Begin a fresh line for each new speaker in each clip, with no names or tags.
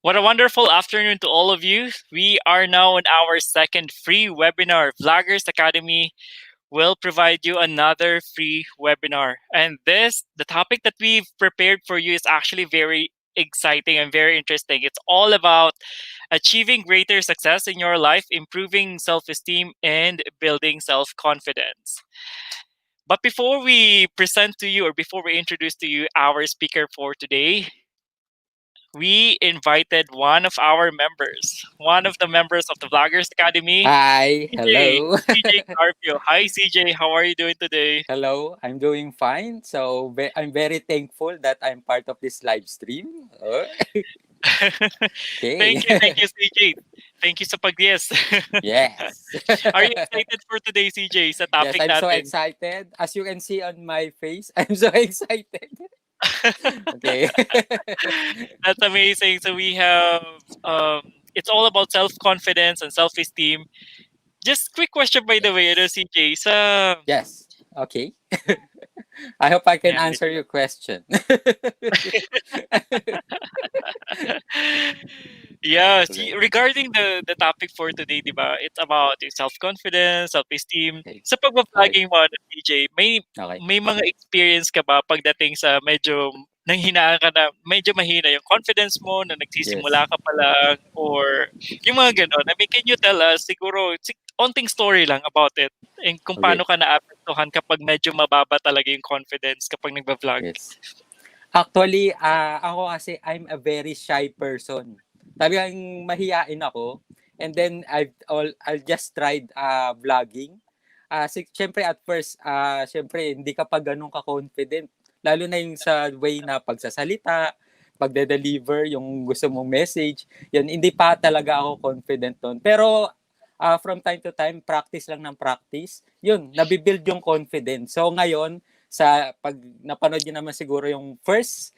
What a wonderful afternoon to all of you. We are now on our second free webinar. Vloggers Academy will provide you another free webinar. And the topic that we've prepared for you is actually very exciting and very interesting. It's all about achieving greater success in your life, improving self esteem, and building self confidence. But before we present to you, or before we introduce to you our speaker for today, we invited one of the members of the Vloggers Academy,
Hi,
CJ.
hello.
CJ Carpio. Hi, CJ. How are you doing today?
Hello, I'm doing fine. So I'm very thankful that I'm part of this live stream. Oh, okay.
Thank you, CJ. Thank you sa pag-yes.
Yes.
Are you excited for today, CJ, sa
Yes,
topic
I'm so
natin?
excited. As you can see on my face, I'm so excited. Okay.
That's amazing. So we have it's all about self-confidence and self-esteem. Just quick question by the way,
Yes.
CJ, sa
Yes. Okay. I hope I can
yeah,
answer your question.
yeah, see,
Okay.
regarding the topic for today, 'di ba? It's about yung self-confidence, self-esteem.
Okay.
Sa
Okay.
pagba-vlogging mo, DJ,
Okay.
may mga experience ka ba pagdating sa medyo nanghinaan ka na medyo mahina yung confidence mo na
Yes.
nagsisimula ka pa lang or yung mga gano'n? I mean, can you tell us siguro onting story lang about it and kung paano
Okay.
ka naapektuhan kapag medyo mababa talaga yung confidence kapag nagba-vlog?
Yes. Actually, ako kasi I'm a very shy person. Talagang mahiyain ako. And then I'll just tried vlogging. Syempre at first, syempre hindi ka pa ganun ka-confident. Lalo na yung sa way na pagsasalita, pagde-deliver yung gusto mong message. Yun, hindi pa talaga ako confident doon. Pero from time to time, practice lang ng practice. Yun, nabibuild yung confidence. So ngayon, sa pag napanood niyo naman siguro yung first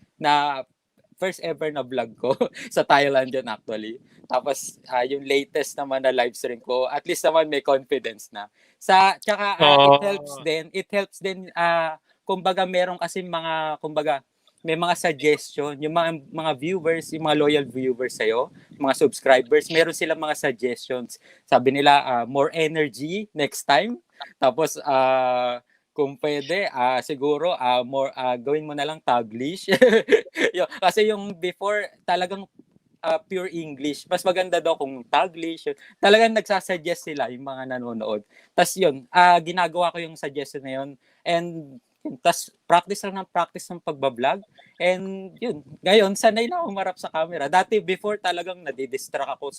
ever na vlog ko sa Thailand yun actually. Tapos yung latest naman na live stream ko, at least naman may confidence na. Tsaka
Oh.
it helps din kumbaga meron kasi kumbaga may mga suggestion, yung mga viewers, yung mga loyal viewers sa'yo, mga subscribers, meron silang mga suggestions. Sabi nila, more energy next time. Tapos, kung pwede, siguro more gawin mo na lang Taglish. Kasi yung before talagang pure English. Mas maganda daw kung Taglish. Talagang nagsasuggest sila yung mga nanonood. Tapos yun, ginagawa ko yung suggestion na yun. And tas practice lang ng practice ng pagbablog. And yun, ngayon sanay na ako humarap sa camera. Dati before talagang nadidistract ako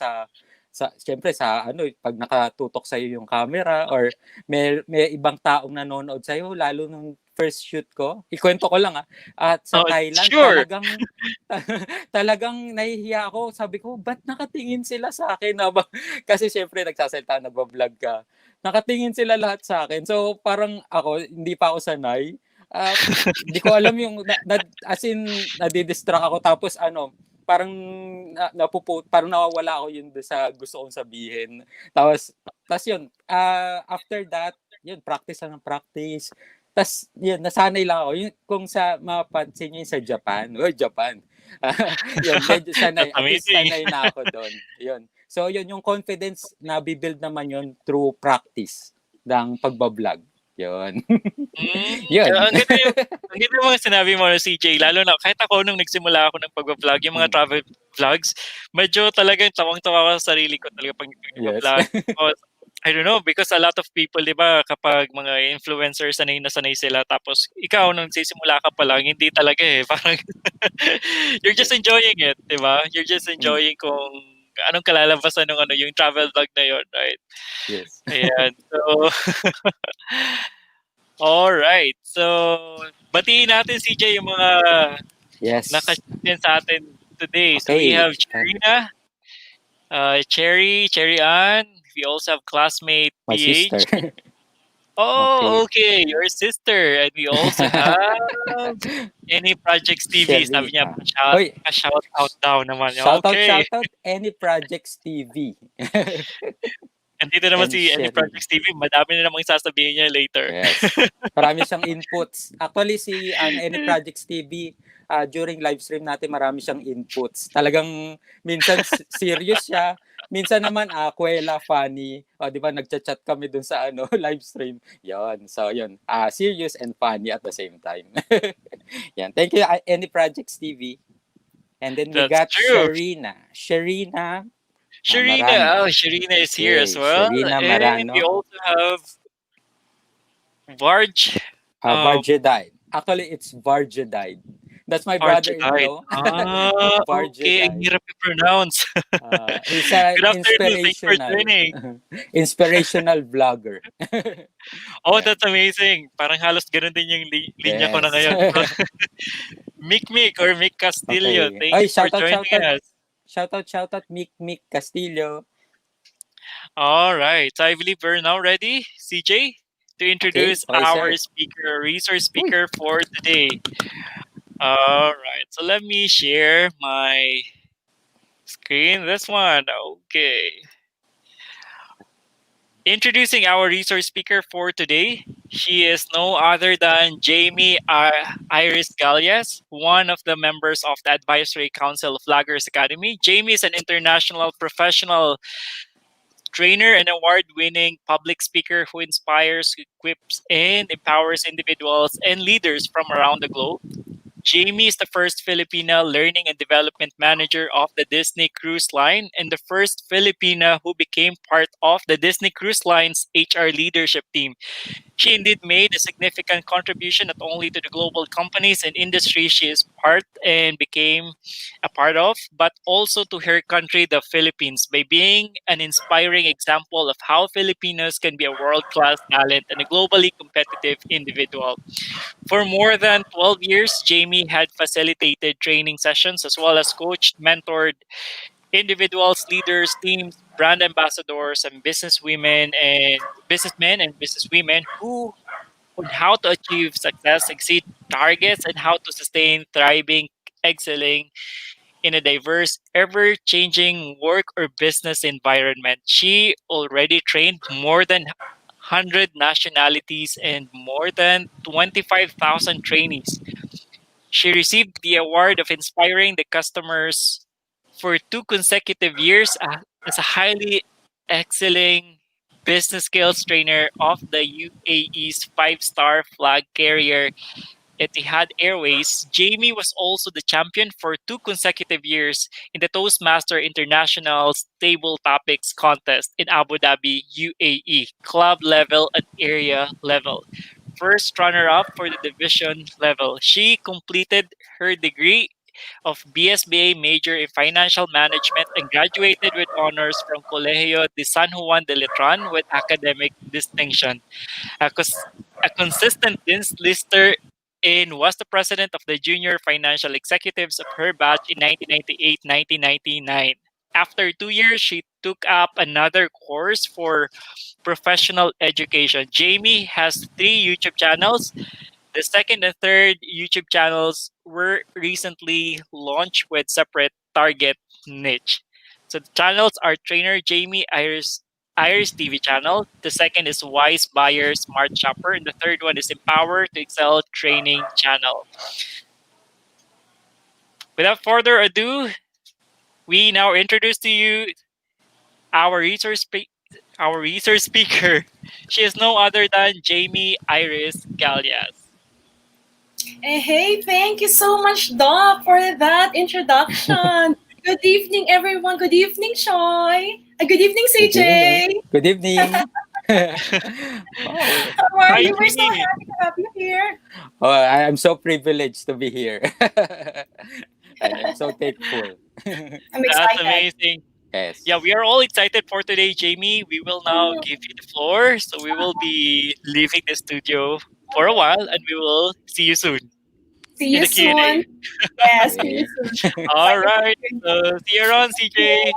siyempre sa pag nakatutok sa iyo yung camera or may ibang taong nanonood sa iyo lalo nung first shoot ko. Ikwento ko lang at sa
Oh,
Thailand
sure.
talagang nahihiya ako. Sabi ko, ba't nakatingin sila sa akin kasi syempre nagsasalita, nagba-vlog ka. Nakatingin sila lahat sa akin. So parang ako hindi pa ako sanay. Hindi ko alam yung as in nadidistract ako tapos parang parang nawawala ako yun sa gusto kong sabihin. Tapos yun, after that, yun, practice lang ng practice. Tapos yun, nasanay lang ako. Yun, kung sa mapansin niyo sa Japan, Japan. Yun, medyo sanay.
That's
At least
amazing.
sanay na ako doon. Yun. So yun, yung confidence na bibuild naman yun through practice ng pagbablog. Yun. Yun.
Ang ganda yung mga sinabi mo na CJ, lalo na kahit ako nung nagsimula ako ng pagba-vlog, yung mga travel vlogs, medyo talagang tawang-tawa ako sa sarili ko talaga pag
Yes.
nagba-vlog. Because, I don't know, because a lot of people, di ba, kapag mga influencers, sanay na sanay sila, tapos ikaw, nung nagsisimula ka pa lang, hindi talaga eh. Parang, you're just enjoying it, di ba? You're just
Mm,
enjoying kung anong kalalabasan ng yung travel vlog na yun, right?
yes.
Ayan. So, all right. So, batiin natin CJ yung mga
Yes.
naka-tune sa atin today. So we
Okay.
have Cherina, Cherry Ann. We also have classmate
My sister.
PH. Oh,
Okay.
okay, your sister. And we also have Any Projects TV.
Sherry.
Sabi niya,
Hoy,
pa-shout out daw naman.
shout
Okay.
out, any projects TV.
And dito naman
and
si Any
Sherina.
Projects TV, madami na namang sasabihin niya later.
Yes. Marami siyang inputs. Actually, si Any Projects TV, during live stream natin, marami siyang inputs. Talagang minsan serious siya. Minsan naman, kwela, funny. O, di ba, nagchat-chat kami dun sa live stream. Yon. So, yun. Serious and funny at the same time. Yan. Thank you, Any Projects TV. And then we
That's
got
true.
Sherina
Sharina,
Marano.
oh, Sharina is here as
Okay,
well.
Sherina
And we
Marano.
also have Varj. Um,
Varjedide. Actually, it's Varjedide. That's my
Archidite.
brother-in-law.
Okay. Ang
Varjedide.
hirap i-pronounce.
He's an
Good afternoon. Thanks for joining.
inspirational vlogger.
Oh,
Yan.
that's amazing. Parang halos ganun din yung linya ko na
Yes.
ngayon. Mick or Mick Castillo,
Okay.
thank
Ay,
you for
shout out,
joining
shout out.
us.
Shout out, Mick Castillo.
All right. So I believe we're now ready, CJ, to
Okay,
introduce
okay,
our
sir.
speaker, resource
Uy.
speaker for today. All right. So let me share my screen. This one. Okay. Introducing our resource speaker for today. She is no other than Jamey Iris Galias, one of the members of the Advisory Council of Vloggers Academy. Jamey is an international professional trainer and award-winning public speaker who inspires, equips, and empowers individuals and leaders from around the globe. Jamey is the first Filipina learning and development manager of the Disney Cruise Line and the first Filipina who became part of the Disney Cruise Line's HR leadership team. She indeed made a significant contribution not only to the global companies and industries she is part and became a part of, but also to her country, the Philippines, by being an inspiring example of how Filipinos can be a world class talent and a globally competitive individual. For more than 12 years, Jamey had facilitated training sessions as well as coached, mentored individuals, leaders, teams, brand ambassadors, and businessmen and businesswomen who on how to achieve success, exceed targets, and how to sustain thriving, excelling in a diverse, ever-changing work or business environment. She already trained more than 100 nationalities and more than 25,000 trainees. She received the award of inspiring the customers for 2 consecutive years as a highly excelling business skills trainer of the UAE's five-star flag carrier Etihad Airways. Jamey was also the champion for 2 consecutive years in the Toastmaster International Table Topics Contest in Abu Dhabi, UAE, club level and area level. First runner up for the division level. She completed her degree of BSBA major in financial management and graduated with honors from Colegio de San Juan de Letran with academic distinction. A, a consistent lister and was the president of the junior financial executives of her batch in 1998-1999. After 2 years, she took up another course for professional education. Jamey has 3 YouTube channels. The second and third YouTube channels were recently launched with separate target niche. So the channels are Trainer Jamey Iris TV channel. The second is Wise Buyer Smart Shopper. And the third one is Empower to Excel Training channel. Without further ado, we now introduce to you our resource speaker. She is no other than Jamey Iris Galias.
Hey, thank you so much, Doc, for that introduction. Good evening, everyone. Good evening, Shoy. Good evening,
Good evening.
CJ.
Good evening. Oh,
How are
Hi,
you? We're so
Jamey.
happy to have you here.
I am so privileged to be here. I'm so thankful.
I'm
That's
excited.
amazing.
Yes.
Yeah, we are all excited for today, Jamey. We will now give you the floor. So we will be leaving the studio for a while and we will see you soon
See
in
you
the Q&A.
soon. Yes, see you
Okay.
soon.
All
Excited to
right.
hear you.
So see you around, CJ.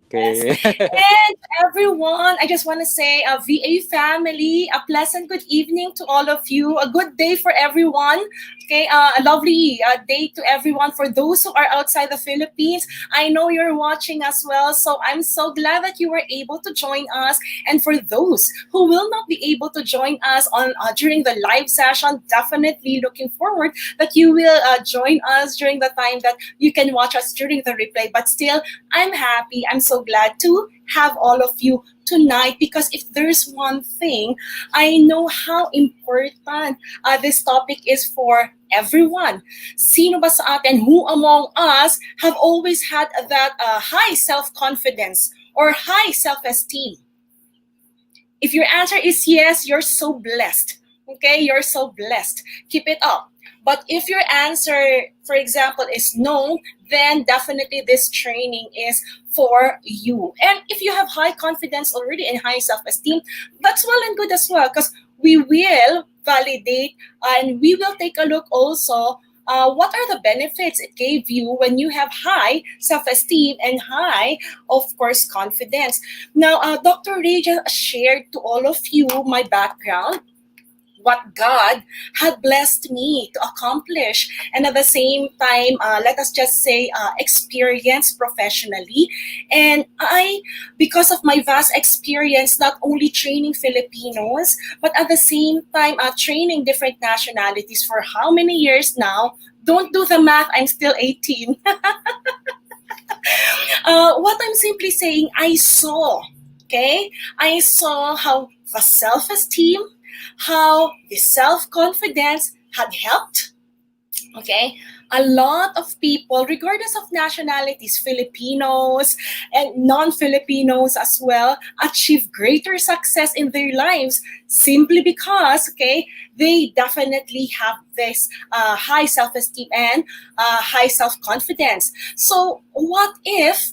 Okay.
And everyone, I just want to say, VA family, a pleasant good evening to all of you. A good day for everyone. Okay, a lovely day to everyone. For those who are outside the Philippines, I know you're watching as well. So I'm so glad that you were able to join us. And for those who will not be able to join us on during the live session, definitely looking forward that you will join us during the time that you can watch us during the replay. But still, I'm happy. I'm so glad to have all of you tonight, because if there's one thing, I know how important this topic is for everyone. Sino ba sa atin, who among us have always had that high self-confidence or high self-esteem? If your answer is yes, you're so blessed. Okay, you're so blessed. Keep it up. But if your answer, for example, is no, then definitely this training is for you. And if you have high confidence already and high self-esteem, that's well and good as well, because we will validate and we will take a look also what are the benefits it gave you when you have high self-esteem and high, of course, confidence. Now, Dr. Ray just shared to all of you my background, what God had blessed me to accomplish, and at the same time, let us just say, experience professionally. And I, because of my vast experience, not only training Filipinos, but at the same time, training different nationalities for how many years now? Don't do the math, I'm still 18. What I'm simply saying, I saw how the self-esteem, how the self-confidence had helped, a lot of people, regardless of nationalities, Filipinos and non-Filipinos as well, achieve greater success in their lives simply because, they definitely have this high self-esteem and high self-confidence. So what if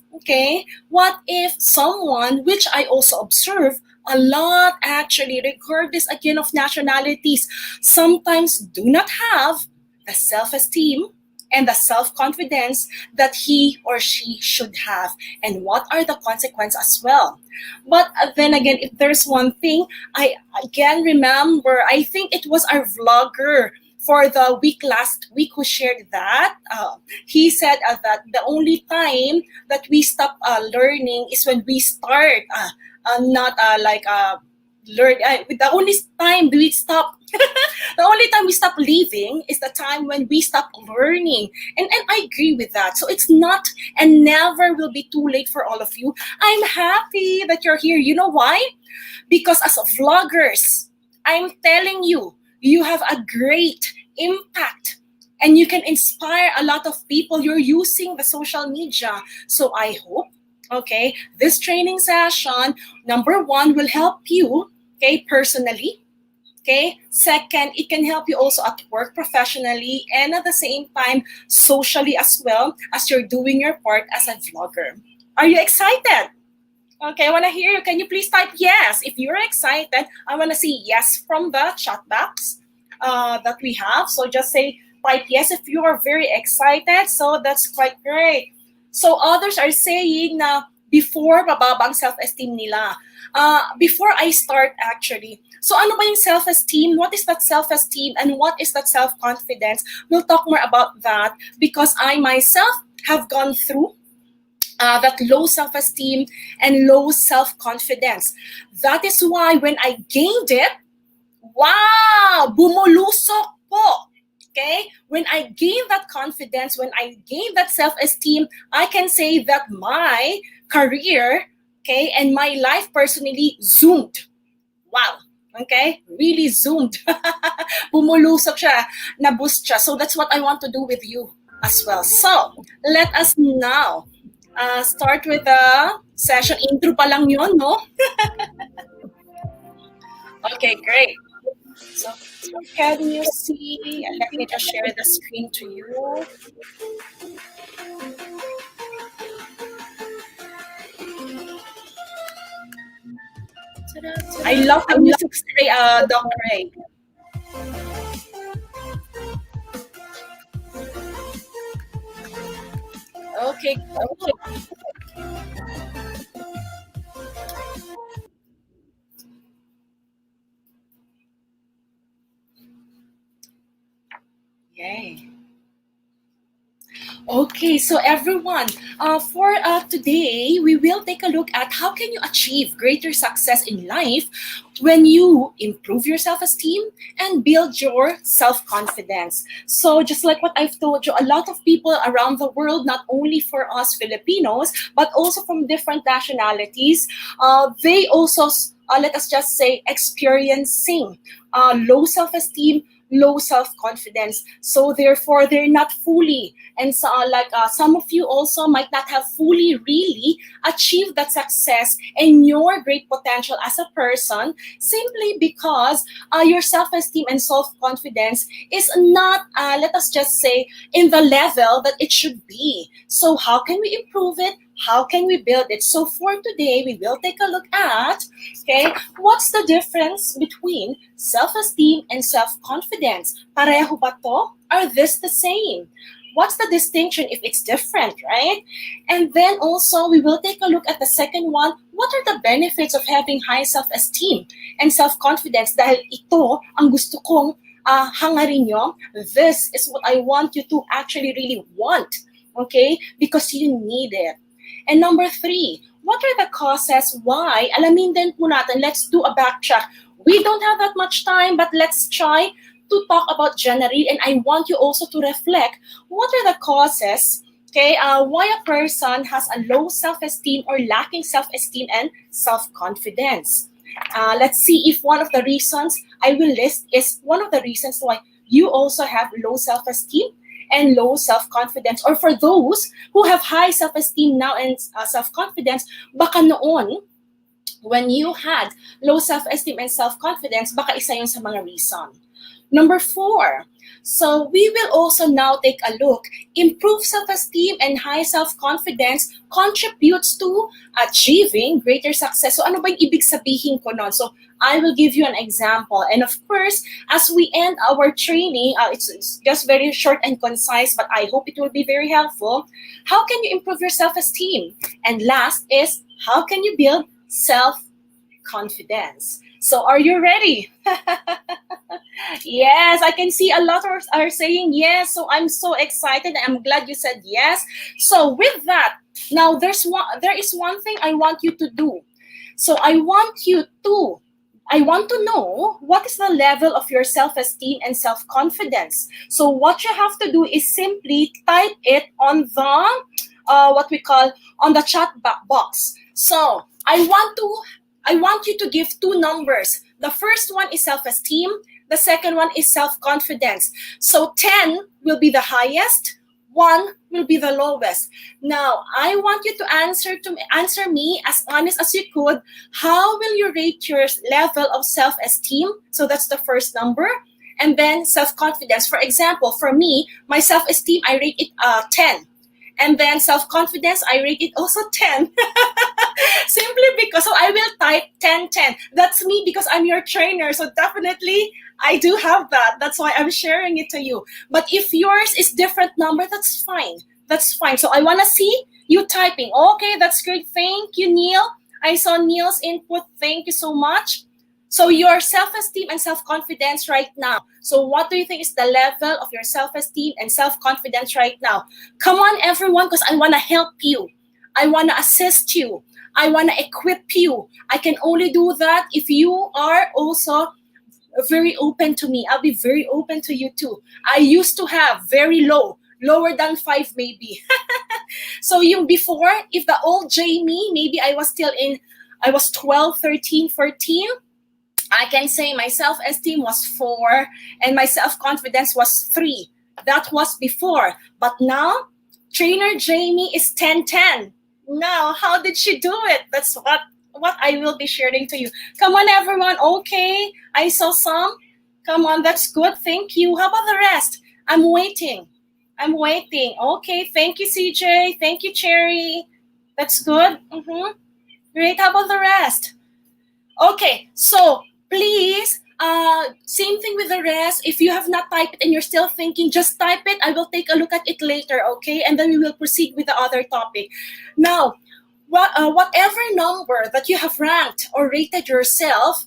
someone, which I also observe, a lot actually, regardless again of nationalities, sometimes do not have the self-esteem and the self-confidence that he or she should have, and what are the consequences as well. But then again, if there's one thing, I again remember, I think it was our vlogger for the last week who shared that. He said that the only time that we stop learning is when we start learn. The only time we stop the only time we stop living is the time when we stop learning. And I agree with that. So it's not and never will be too late for all of you. I'm happy that you're here. You know why? Because as vloggers, I'm telling you, you have a great impact and you can inspire a lot of people. You're using the social media. So I hope, this training session, number one, will help you, personally. Second, it can help you also at work professionally, and at the same time, socially as well, as you're doing your part as a vlogger. Are you excited? I want to hear you. Can you please type yes? If you're excited, I want to see yes from the chat box that we have. So just type yes if you are very excited. So that's quite great. So others are saying na before mababang self-esteem nila. Before I start actually, so ano ba yung self-esteem? What is that self-esteem and what is that self-confidence? We'll talk more about that because I myself have gone through that low self-esteem and low self-confidence. That is why when I gained it, wow, bumulusok po. When I gained that confidence, when I gained that self-esteem, I can say that my career, and my life personally zoomed. Wow. Really zoomed. Bumulusok siya, na-boost siya. So that's what I want to do with you as well. So let us now start with the session. Intro pa lang yun, no? Okay, great. So can you see? Let me just share the screen to you. I love the music, Dr. Ray. Okay. Yay. Okay, so everyone, for today, we will take a look at how can you achieve greater success in life when you improve your self-esteem and build your self-confidence. So just like what I've told you, a lot of people around the world, not only for us Filipinos, but also from different nationalities, they also, let us just say, experiencing low self-esteem, low self-confidence. So therefore, they're not fully, and so some of you also might not have fully really achieved that success and your great potential as a person, simply because your self-esteem and self-confidence is not, let us just say, in the level that it should be. So how can we improve it? How can we build it? So for today, we will take a look at, okay, what's the difference between self-esteem and self-confidence? Pareho ba to? Are this the same? What's the distinction if it's different, right? And then also, we will take a look at the second one. What are the benefits of having high self-esteem and self-confidence? Dahil ito ang gusto kong hangarin nyo. This is what I want you to actually really want, okay? Because you need it. And number 3, what are the causes why? Alamin din po natin, let's do a backtrack. We don't have that much time, but let's try to talk about generally, and I want you also to reflect what are the causes, okay, why a person has a low self-esteem or lacking self-esteem and self-confidence. Let's see if one of the reasons I will list is one of the reasons why you also have low self-esteem and low self-confidence, or for those who have high self-esteem now and self-confidence, baka noon, when you had low self-esteem and self-confidence, baka isa yun sa mga reason. Number 4, so we will also now take a look. Improve self-esteem and high self-confidence contributes to achieving greater success. So ano ba yung ibig sabihin ko nun? So I will give you an example. And of course, as we end our training, it's just very short and concise, but I hope it will be very helpful. How can you improve your self-esteem? And last is, how can you build self-confidence? So are you ready? Yes, I can see a lot are saying yes. So I'm so excited. I'm glad you said yes. So with that, now there is one thing I want you to do. So I want to know what is the level of your self-esteem and self-confidence. So what you have to do is simply type it on the what we call on the chat box. So I want you to give 2 numbers. The first one is self-esteem. The second one is self-confidence. So 10 will be the highest. 1 will be the lowest. Now, I want you to answer me as honest as you could. How will you rate your level of self-esteem? So that's the first number. And then self-confidence. For example, for me, my self-esteem, I rate it 10. And then self-confidence, I rate it also 10. Simply because, so I will type 10, 10. That's me because I'm your trainer. So definitely, I do have that. That's why I'm sharing it to you. But if yours is different number, that's fine. That's fine. So I want to see you typing. Okay, that's great. Thank you, Neil. I saw Neil's input. Thank you so much. So your self-esteem and self-confidence right now. So what do you think is the level of your self-esteem and self-confidence right now? Come on, everyone, because I want to help you. I want to assist you. I want to equip you. I can only do that if you are also very open to me. I'll be very open to you too. I used to have very low, lower than 5 maybe. So yung before, if the old Jamey, maybe I was 12, 13, 14, I can say my self-esteem was 4 and my self-confidence was 3. That was before. But now, Trainer Jamey is 10, 10. Now, how did she do it? That's what I will be sharing to you. Come on, everyone. Okay, I saw some. Come on, that's good. Thank you. How about the rest? I'm waiting. Okay, thank you, CJ. Thank you, Cherry. That's good. Great. How about the rest? Okay, so please, same thing with the rest. If you have not typed and you're still thinking, just type it. I will take a look at it later, okay? And then we will proceed with the other topic. Now, whatever number that you have ranked or rated yourself,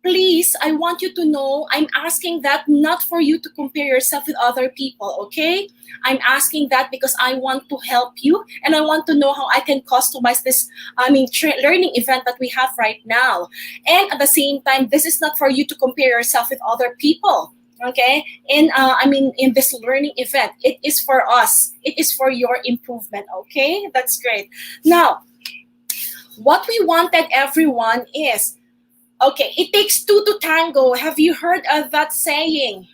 please, I want you to know I'm asking that not for you to compare yourself with other people, okay? I'm asking that because I want to help you and I want to know how I can customize this, learning event that we have right now. And at the same time, this is not for you to compare yourself with other people, okay? In this learning event, it is for us. It is for your improvement, okay? That's great. Now, what we wanted everyone is, okay, it takes two to tango. Have you heard of that saying?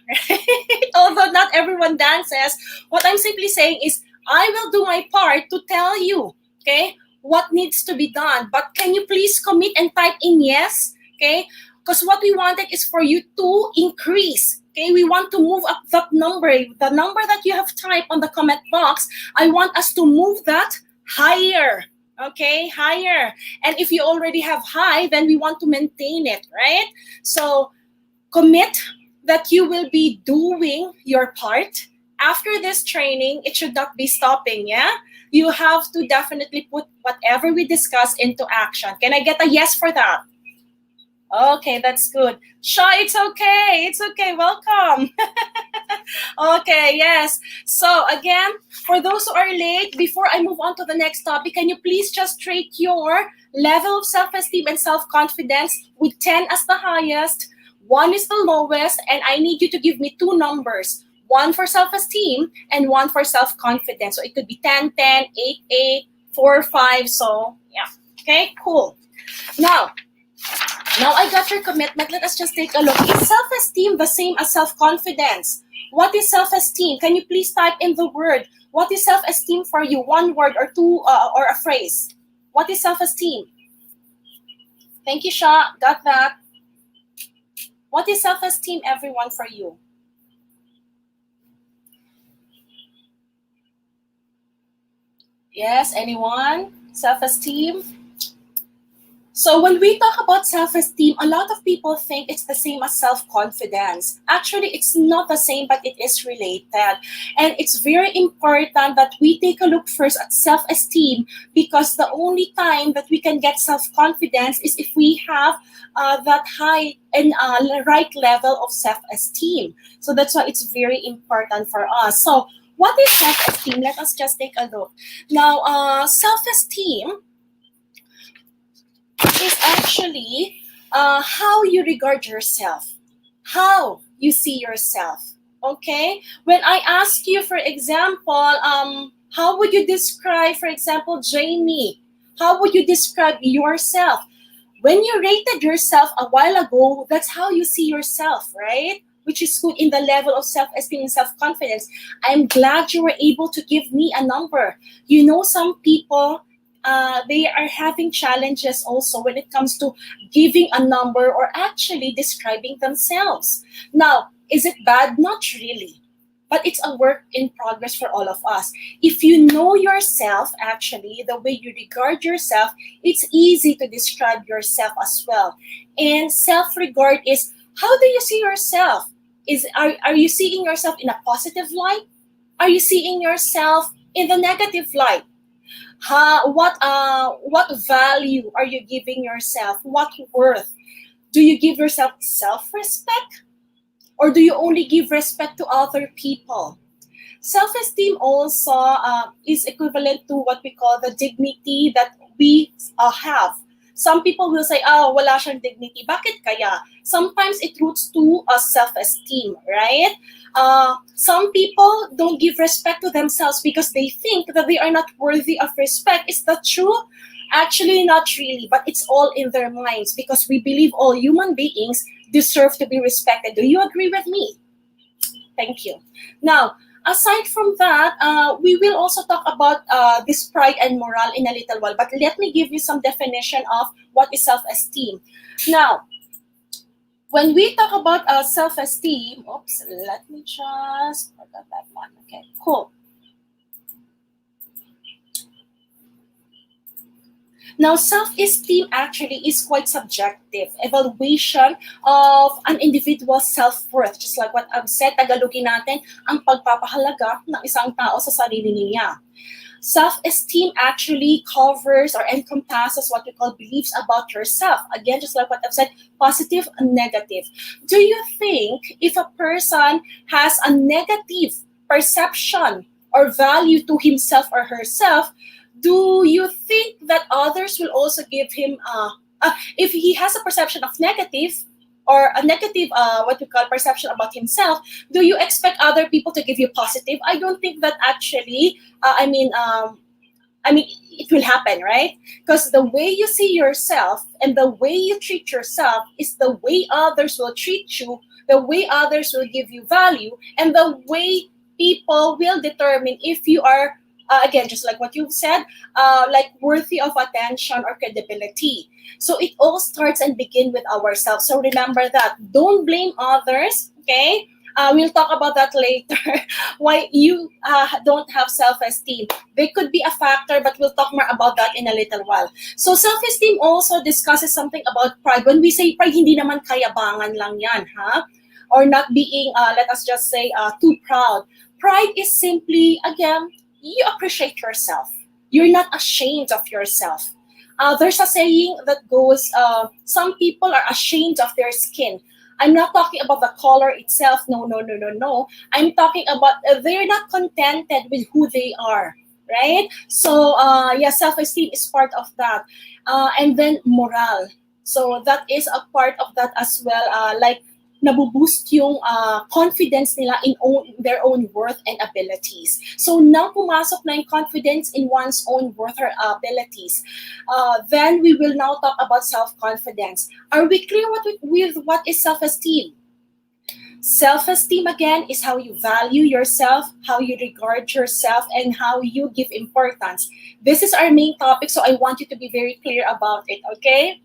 Although not everyone dances, what I'm simply saying is I will do my part to tell you, okay, what needs to be done. But can you please commit and type in yes, okay? Because what we wanted is for you to increase, okay? We want to move up that number. The number that you have typed on the comment box, I want us to move that higher. Okay, higher. And if you already have high, then we want to maintain it, right? So commit that you will be doing your part. After this training, it should not be stopping, yeah? You have to definitely put whatever we discuss into action. Can I get a yes for that? Okay, that's good. Sha, it's okay. It's okay. Welcome. Okay, yes. So again, for those who are late, before I move on to the next topic, can you please just rate your level of self-esteem and self-confidence with 10 as the highest, 1 is the lowest, and I need you to give me 2 numbers. 1 for self-esteem and 1 for self-confidence. So it could be 10, 10, 8, 8, 4, 5. So yeah. Okay, cool. Now I got your commitment. Let us just take a look. Is self-esteem the same as self-confidence? What is self-esteem? Can you please type in the word? What is self-esteem for you? 1 word or 2 or a phrase. What is self-esteem? Thank you, Sha. Got that. What is self-esteem, everyone, for you? Yes, anyone? Self-esteem? So when we talk about self-esteem, a lot of people think it's the same as self-confidence. Actually, it's not the same, but it is related. And it's very important that we take a look first at self-esteem, because the only time that we can get self-confidence is if we have that high and right level of self-esteem. So that's why it's very important for us. So what is self-esteem? Let us just take a look. Now, self-esteem is actually how you regard yourself, how you see yourself, okay? When I ask you, for example, how would you describe, for example, Jamey? How would you describe yourself? When you rated yourself a while ago, that's how you see yourself, right? Which is good in the level of self-esteem and self-confidence. I'm glad you were able to give me a number. You know, some people, they are having challenges also when it comes to giving a number or actually describing themselves. Now, is it bad? Not really. But it's a work in progress for all of us. If you know yourself, actually, the way you regard yourself, it's easy to describe yourself as well. And self-regard is, how do you see yourself? Are you seeing yourself in a positive light? Are you seeing yourself in the negative light? What value are you giving yourself? What worth? Do you give yourself self-respect? Or do you only give respect to other people? Self-esteem also is equivalent to what we call the dignity that we have. Some people will say, wala siyang dignity. Bakit kaya? Sometimes it roots to self-esteem, right? Some people don't give respect to themselves because they think that they are not worthy of respect. Is that true? Actually, not really, but it's all in their minds because we believe all human beings deserve to be respected. Do you agree with me? Thank you. Now, aside from that, we will also talk about this pride and morale in a little while, but let me give you some definition of what is self-esteem. Now, when we talk about self-esteem, let me just forget that one. Okay, cool. Now, self-esteem actually is quite subjective. Evaluation of an individual's self-worth. Just like what I've said, Tagalogin natin, ang pagpapahalaga ng isang tao sa sarili niya. Self-esteem actually covers or encompasses what we call beliefs about yourself. Again, just like what I've said, positive and negative. Do you think if a person has a negative perception or value to himself or herself, do you think that others will also give him if he has a perception of negative or a negative what we call perception about himself, do you expect other people to give you positive? I don't think that actually it will happen, right? Because the way you see yourself and the way you treat yourself is the way others will treat you, the way others will give you value, and the way people will determine if you are, again, just like what you've said, like worthy of attention or credibility. So it all starts and begin with ourselves. So remember that. Don't blame others, okay? We'll talk about that later. Why you don't have self-esteem. They could be a factor, but we'll talk more about that in a little while. So self-esteem also discusses something about pride. When we say pride, hindi naman kayabangan lang yan, ha? Or not being, let us just say, too proud. Pride is simply, again, you appreciate yourself. You're not ashamed of yourself. There's a saying that goes, some people are ashamed of their skin. I'm not talking about the color itself. No. I'm talking about they're not contented with who they are, right? So, self-esteem is part of that. And then morale. So that is a part of that as well. Like, nabuboost yung confidence nila in their own worth and abilities. So nang pumasok na yung confidence in one's own worth or abilities, then we will now talk about self-confidence. Are we clear with what is self-esteem? Self-esteem, again, is how you value yourself, how you regard yourself, and how you give importance. This is our main topic, so I want you to be very clear about it, okay?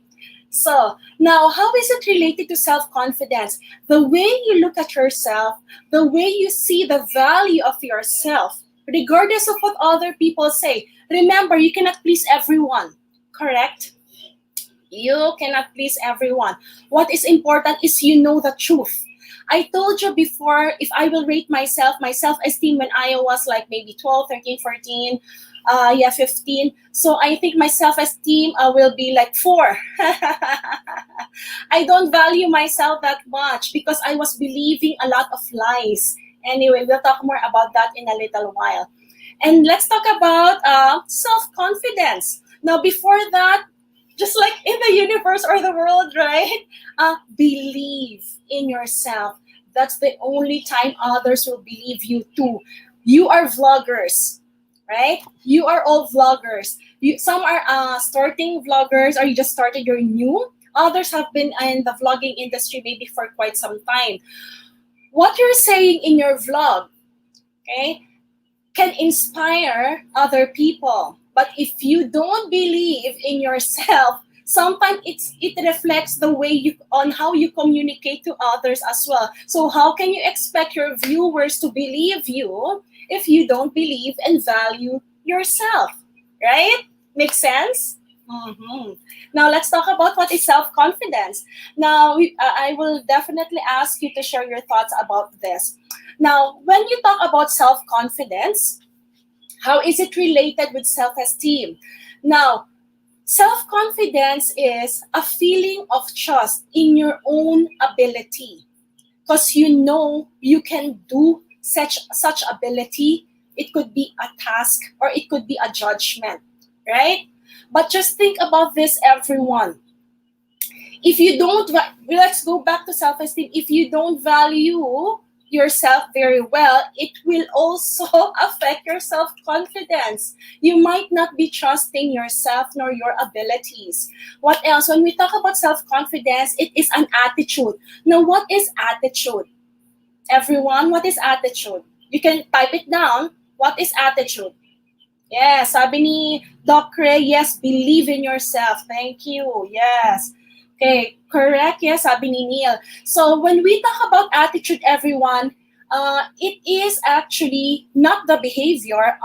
So, now, how is it related to self-confidence? The way you look at yourself, the way you see the value of yourself, regardless of what other people say. Remember, you cannot please everyone, correct? You cannot please everyone. What is important is you know the truth. I told you before, if I will rate myself, my self-esteem when I was like maybe 12, 13, 14, 15. So I think my self-esteem will be like 4. I don't value myself that much because I was believing a lot of lies. Anyway, we'll talk more about that in a little while. And let's talk about self-confidence. Now, before that, just like in the universe or the world, right? Believe in yourself. That's the only time others will believe you too. You are vloggers, right? You are all vloggers. Some are starting vloggers, or you just started, you're new. Others have been in the vlogging industry maybe for quite some time. What you're saying in your vlog, okay, can inspire other people. But if you don't believe in yourself, sometimes it reflects the way on how you communicate to others as well. So how can you expect your viewers to believe you if you don't believe and value yourself, right? Makes sense? Mm-hmm. Now let's talk about what is self-confidence. Now I will definitely ask you to share your thoughts about this. Now, when you talk about self-confidence, how is it related with self-esteem? Now, self-confidence is a feeling of trust in your own ability, because you know you can do such ability. It could be a task or it could be a judgment, right? But just think about this, everyone. If you don't, let's go back to self-esteem. If you don't value yourself very well, it will also affect your self-confidence. You might not be trusting yourself nor your abilities. What else? When we talk about self-confidence, it is an attitude. Now, what is attitude? Everyone, what is attitude? You can type it down. What is attitude? Yes, sabi ni Doc Ray, yes, believe in yourself. Thank you. Yes. Okay, correct. Yes, sabi ni Neil. So when we talk about attitude, everyone, it is actually not the behavior.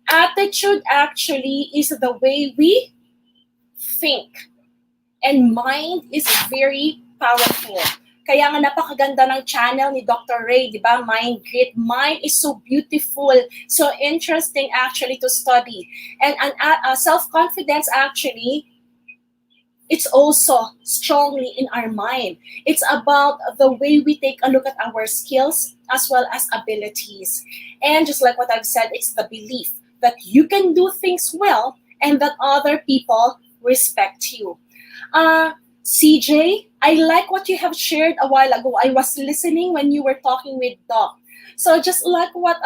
Attitude actually is the way we think. And mind is very powerful. Kaya nga napakaganda ng channel ni Dr. Ray, di ba? Mind Grit. Mine is so beautiful, so interesting actually to study. And self-confidence actually, it's also strongly in our mind. It's about the way we take a look at our skills as well as abilities. And just like what I've said, it's the belief that you can do things well and that other people respect you. CJ, I like what you have shared a while ago. I was listening when you were talking with Doc. So just like what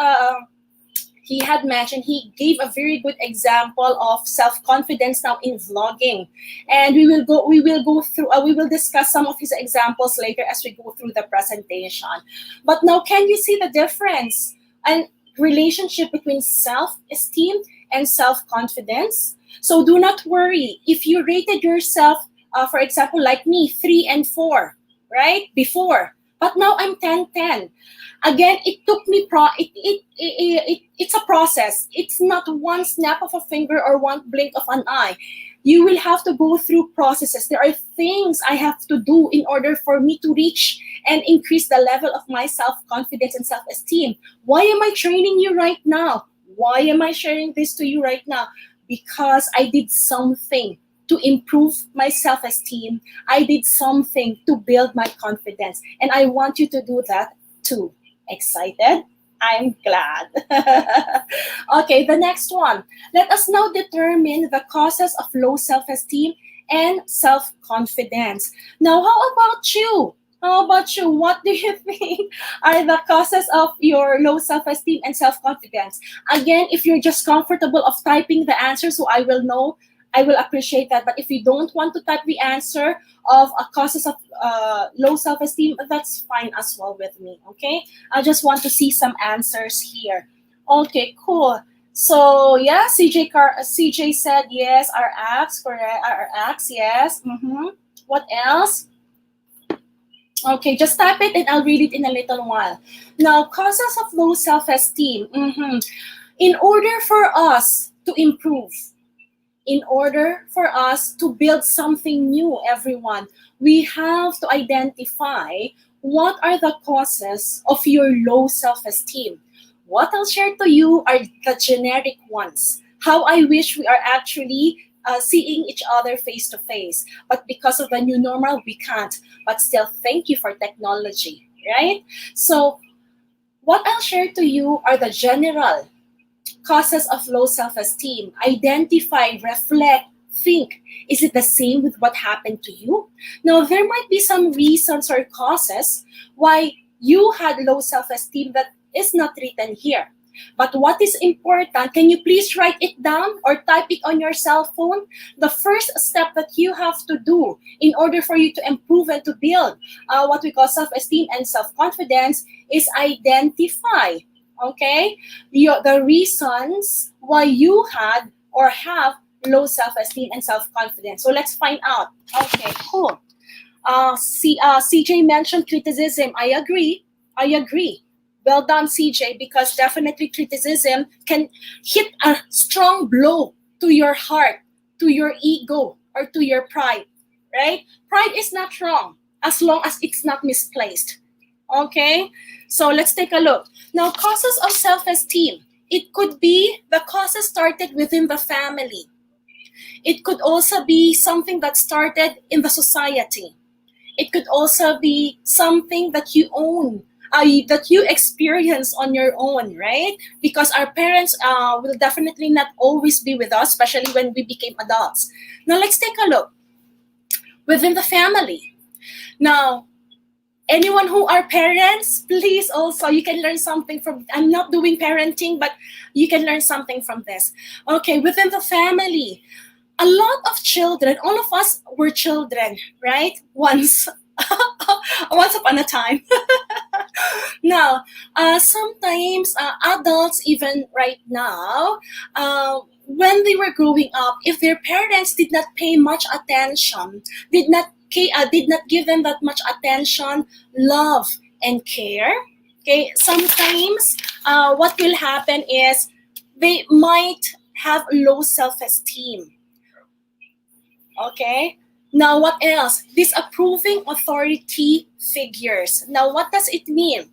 he had mentioned, he gave a very good example of self-confidence now in vlogging, and we will discuss some of his examples later as we go through the presentation. But now, can you see the difference and relationship between self-esteem and self-confidence? So do not worry if you rated yourself, for example, like me, 3 and 4, right? Before. But now I'm 10-10. Again, it took me, it's a process. It's not one snap of a finger or one blink of an eye. You will have to go through processes. There are things I have to do in order for me to reach and increase the level of my self-confidence and self-esteem. Why am I training you right now? Why am I sharing this to you right now? Because I did something to improve my self-esteem. I did something to build my confidence. And I want you to do that too. Excited? I'm glad. Okay, the next one. Let us now determine the causes of low self-esteem and self-confidence. Now, how about you? How about you? What do you think are the causes of your low self-esteem and self-confidence? Again, if you're just comfortable of typing the answer so I will know, I will appreciate that. But if you don't want to type the answer of causes of low self-esteem, that's fine as well with me, okay? I just want to see some answers here. Okay, cool. So, yeah, CJ said yes, our acts, correct, our acts, yes. What else? Okay, just type it and I'll read it in a little while. Now, causes of low self-esteem. In order for us to improve, in order for us to build something new, everyone, we have to identify what are the causes of your low self-esteem. What I'll share to you are the generic ones. How I wish we are actually seeing each other face to face. But because of the new normal, we can't. But still, thank you for technology, right? So what I'll share to you are the general causes of low self-esteem. Identify, reflect, think. Is it the same with what happened to you? Now, there might be some reasons or causes why you had low self-esteem that is not written here. But what is important, can you please write it down or type it on your cell phone? The first step that you have to do in order for you to improve and to build what we call self-esteem and self-confidence is identify, okay, the reasons why you had or have low self-esteem and self-confidence. So let's find out. Okay, cool. CJ mentioned criticism. I agree. Well done, CJ, because definitely criticism can hit a strong blow to your heart, to your ego, or to your pride, right? Pride is not wrong as long as it's not misplaced. Okay, so let's take a look. Now, causes of self-esteem. It could be the causes started within the family. It could also be something that started in the society. It could also be something that you own, that you experience on your own, right? Because our parents will definitely not always be with us, especially when we became adults. Now, let's take a look. Within the family. Now, anyone who are parents, please also, you can learn something from, I'm not doing parenting, but you can learn something from this. Okay, within the family, a lot of children, all of us were children, right? Once upon a time. Now, sometimes adults, even right now, when they were growing up, if their parents did not pay much attention, did not give them that much attention, love, and care, okay, sometimes what will happen is they might have low self-esteem. Okay? Now, what else? Disapproving authority figures. Now, what does it mean?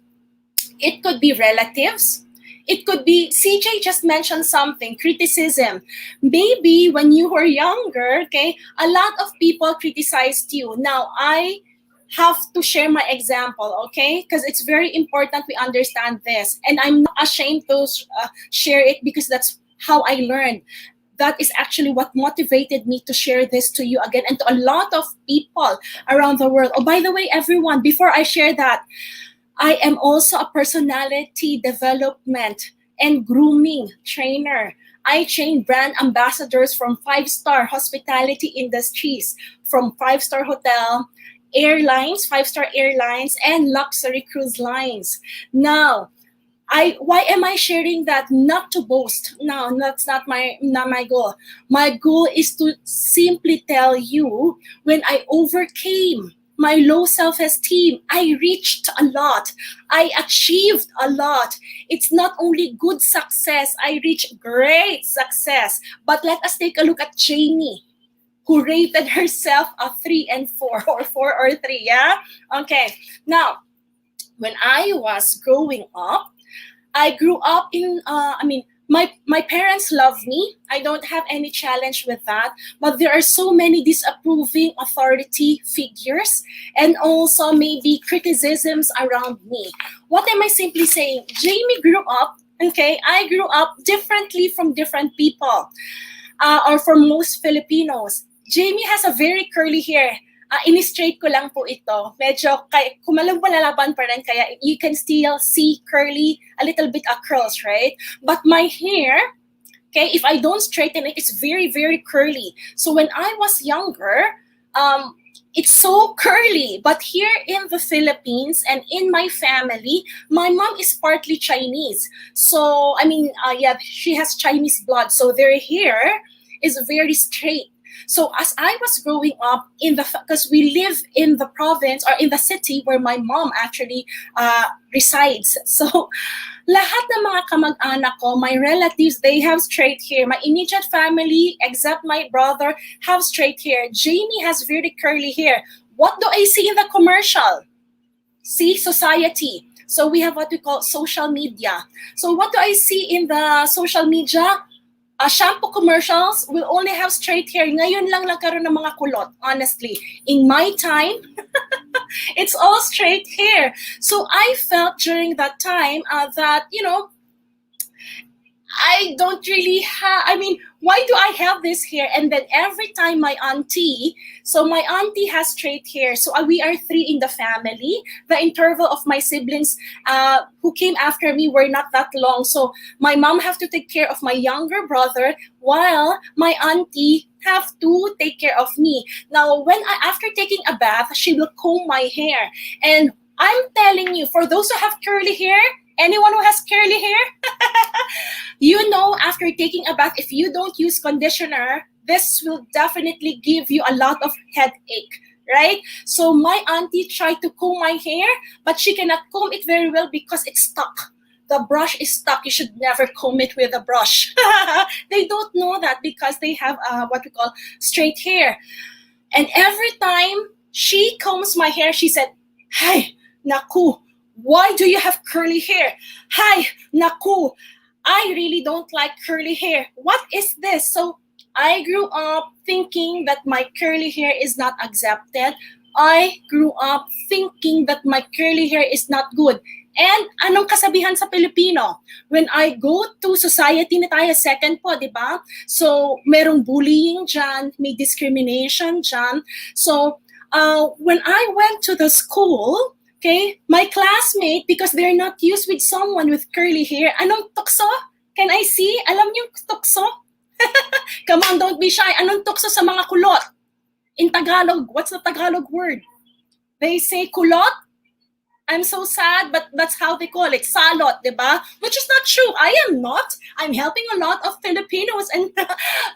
It could be relatives. It could be, CJ just mentioned something, criticism. Maybe when you were younger, okay, a lot of people criticized you. Now, I have to share my example, okay? Because it's very important we understand this. And I'm not ashamed to share it because that's how I learned. That is actually what motivated me to share this to you again and to a lot of people around the world. Oh, by the way, everyone, before I share that, I am also a personality development and grooming trainer. I train brand ambassadors from five-star hospitality industries, from five-star hotel, airlines, five-star airlines, and luxury cruise lines. Now, why am I sharing that? Not to boast. No, that's not my goal. My goal is to simply tell you when I overcame my low self-esteem, I reached a lot. I achieved a lot. It's not only good success, I reached great success. But let us take a look at Jamey, who rated herself a 3 and 4 or 4 or 3, yeah? Okay. Now, when I was growing up, I grew up in, my parents love me. I don't have any challenge with that. But there are so many disapproving authority figures and also maybe criticisms around me. What am I simply saying? Jamey grew up, okay, I grew up differently from different people or from most Filipinos. Jamey has a very curly hair. Ini-straight ko lang po ito. Medyo, kumalalaban pa rin, kaya you can still see curly, a little bit of curls, right? But my hair, okay, if I don't straighten it, it's very, very curly. So when I was younger, it's so curly. But here in the Philippines and in my family, my mom is partly Chinese. So, she has Chinese blood. So their hair is very straight. So as I was growing up because we live in the province or in the city where my mom actually resides. So lahat ng mga kamag-anak ko, my relatives, they have straight hair. My immediate family, except my brother, have straight hair. Jamey has very curly hair. What do I see in the commercial? See, society. So we have what we call social media. So what do I see in the social media? Shampoo commercials will only have straight hair. Ngayon lang nagkaroon ng mga kulot, honestly. In my time, it's all straight hair. So I felt during that time that, I don't really why do I have this hair? And then every time my auntie has straight hair. So we are 3 in the family. The interval of my siblings who came after me were not that long. So my mom have to take care of my younger brother while my auntie have to take care of me. Now, after taking a bath, she will comb my hair. And I'm telling you, for those who have curly hair, anyone who has curly hair, after taking a bath, if you don't use conditioner, this will definitely give you a lot of headache, right? So my auntie tried to comb my hair, but she cannot comb it very well because it's stuck. The brush is stuck. You should never comb it with a brush. They don't know that because they have what we call straight hair. And every time she combs my hair, she said, "Hey, naku, why do you have curly hair? Hi, naku, I really don't like curly hair. What is this?" So I grew up thinking that my curly hair is not accepted. I grew up thinking that my curly hair is not good. And anong kasabihan sa Pilipino? When I go to society na tayo, second po, di ba? So merong bullying dyan, may discrimination dyan. So when I went to the school, okay, my classmate, because they're not used with someone with curly hair, anong tukso? Can I see? Alam niyo tukso? Come on, don't be shy. Anong tukso sa mga kulot? In Tagalog, what's the Tagalog word? They say kulot. I'm so sad, but that's how they call it. Salot, diba? Which is not true. I am not. I'm helping a lot of Filipinos and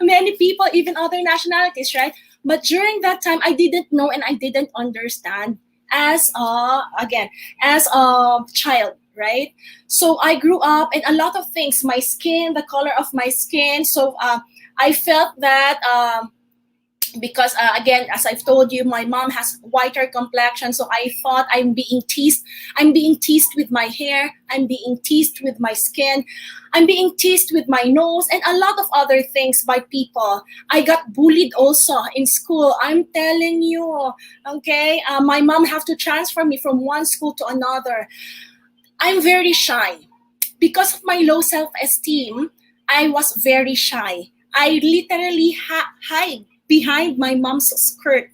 many people, even other nationalities, right? But during that time, I didn't know and I didn't understand as a child, right? So I grew up and a lot of things, my skin, the color of my skin. So I felt that because again, as I've told you, my mom has whiter complexion, so I thought I'm being teased with my hair, I'm being teased with my skin, I'm being teased with my nose, and a lot of other things by people. I got bullied also in school, I'm telling you. Okay, my mom have to transfer me from one school to another. I'm very shy. Because of my low self-esteem, I was very shy. I literally hide behind my mom's skirt.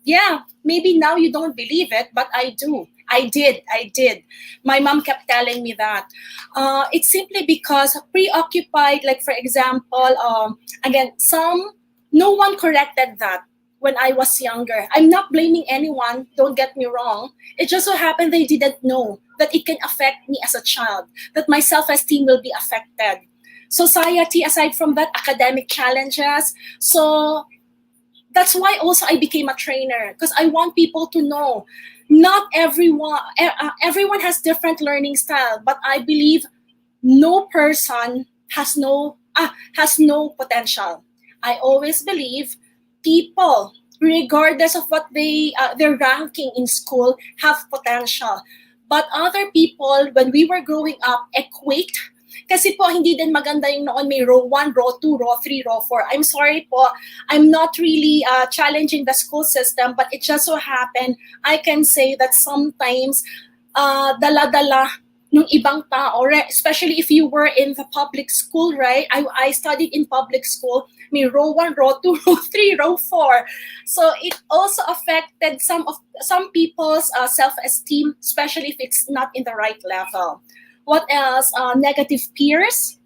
Yeah, maybe now you don't believe it, but I do. I did. My mom kept telling me that. It's simply because preoccupied, like for example, again, no one corrected that when I was younger. I'm not blaming anyone, don't get me wrong. It just so happened they didn't know that it can affect me as a child, that my self-esteem will be affected. Society, aside from that, academic challenges. So that's why also I became a trainer, because I want people to know not everyone has different learning style, but I believe no person has no potential. I always believe people, regardless of what their ranking in school, have potential. But other people, when we were growing up, equate. Kasi po, hindi din maganda yung noon may row 1, row 2, row 3, row 4. I'm sorry po, I'm not really challenging the school system, but it just so happened, I can say that sometimes dala-dala ng ibang tao, especially if you were in the public school, right? I studied in public school, may row 1, row 2, row 3, row 4. So it also affected some people's self-esteem, especially if it's not in the right level. What else? Negative peers.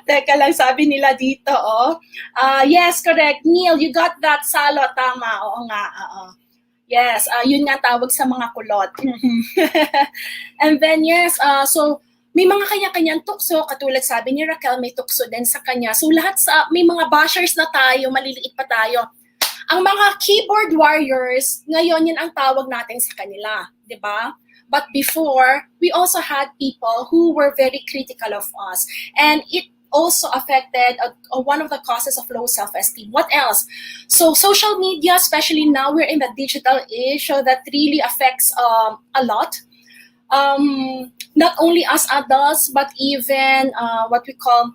Teka lang, sabi nila dito, oh. Yes, correct. Neil, you got that, Salo. Tama. Oo nga. Yes, yun nga tawag sa mga kulot. And then, yes, so may mga kanya-kanyang tukso. Katulad sabi ni Raquel, may tukso din sa kanya. So lahat may mga bashers na tayo, maliliit pa tayo. Ang mga keyboard warriors, ngayon yan ang tawag natin sa kanila. Diba? But before, we also had people who were very critical of us. And it also affected one of the causes of low self-esteem. What else? So social media, especially now we're in the digital age, so that really affects a lot. Not only us adults, but even what we call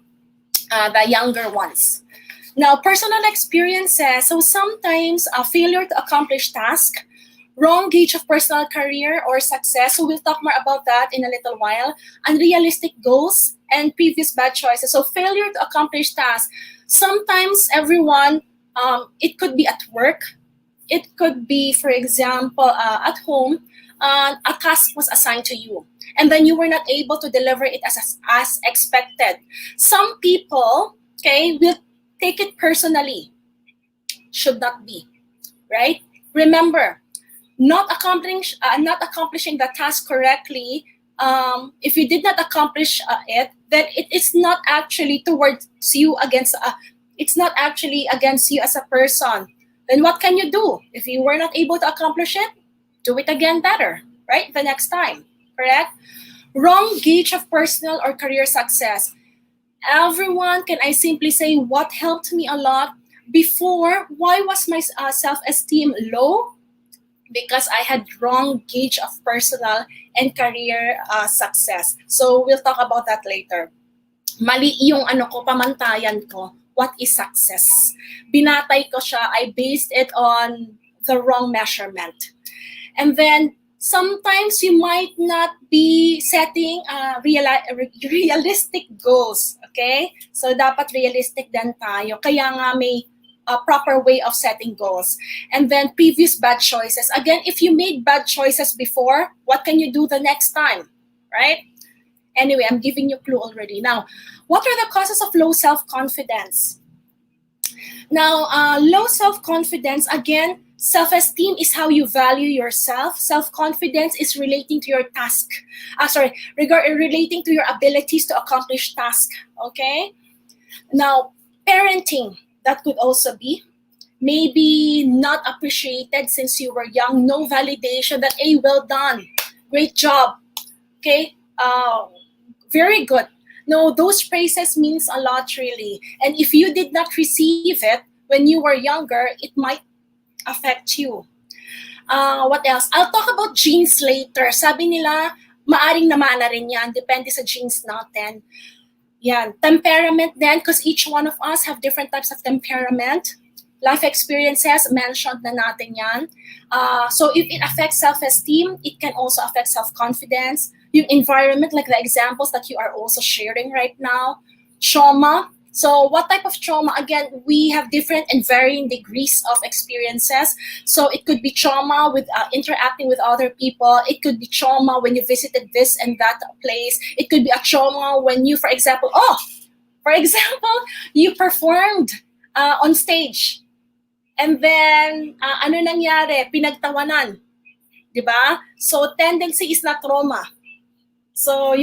the younger ones. Now, personal experiences. So sometimes a failure to accomplish tasks, wrong gauge of personal career or success. So we'll talk more about that in a little while. Unrealistic goals and previous bad choices. So failure to accomplish tasks. Sometimes everyone, it could be at work. It could be, for example, at home. A task was assigned to you, and then you were not able to deliver it as expected. Some people, okay, will take it personally. Should not be, right? Remember, not accomplishing the task correctly, if you did not accomplish it, then it is not actually towards you it's not actually against you as a person. Then what can you do? If you were not able to accomplish it, do it again better, right? The next time, correct? Wrong gauge of personal or career success. Everyone, can I simply say what helped me a lot before? Why was my self-esteem low? Because I had wrong gauge of personal and career success. So we'll talk about that later. Mali yung pamantayan ko. What is success? Binatay ko siya. I based it on the wrong measurement. And then sometimes you might not be setting realistic goals. Okay? So dapat realistic din tayo. Kaya nga may a proper way of setting goals. And then previous bad choices. Again, if you made bad choices before, what can you do the next time, right? Anyway, I'm giving you a clue already. Now, what are the causes of low self-confidence? Now, low self-confidence, again, self-esteem is how you value yourself. Self-confidence is relating to your task. Relating to your abilities to accomplish tasks, okay? Now, parenting. That could also be maybe not appreciated since you were young. No validation that, hey, well done, great job, okay, very good. No, those praises means a lot really. And if you did not receive it, when you were younger, it might affect you. What else? I'll talk about genes later. Sabi nila, maaring namana rin yan. Depende sa genes natin. Yan. Temperament then, because each one of us have different types of temperament. Life experiences, mentioned na natin yan. So if it affects self-esteem, it can also affect self-confidence. Yung environment, like the examples that you are also sharing right now. Trauma. So what type of trauma? Again, we have different and varying degrees of experiences. So it could be trauma with interacting with other people. It could be trauma when you visited this and that place. It could be a trauma when you, for example, you performed on stage. And then, ano nangyari? Pinagtawanan. Diba? So tendency is not trauma. So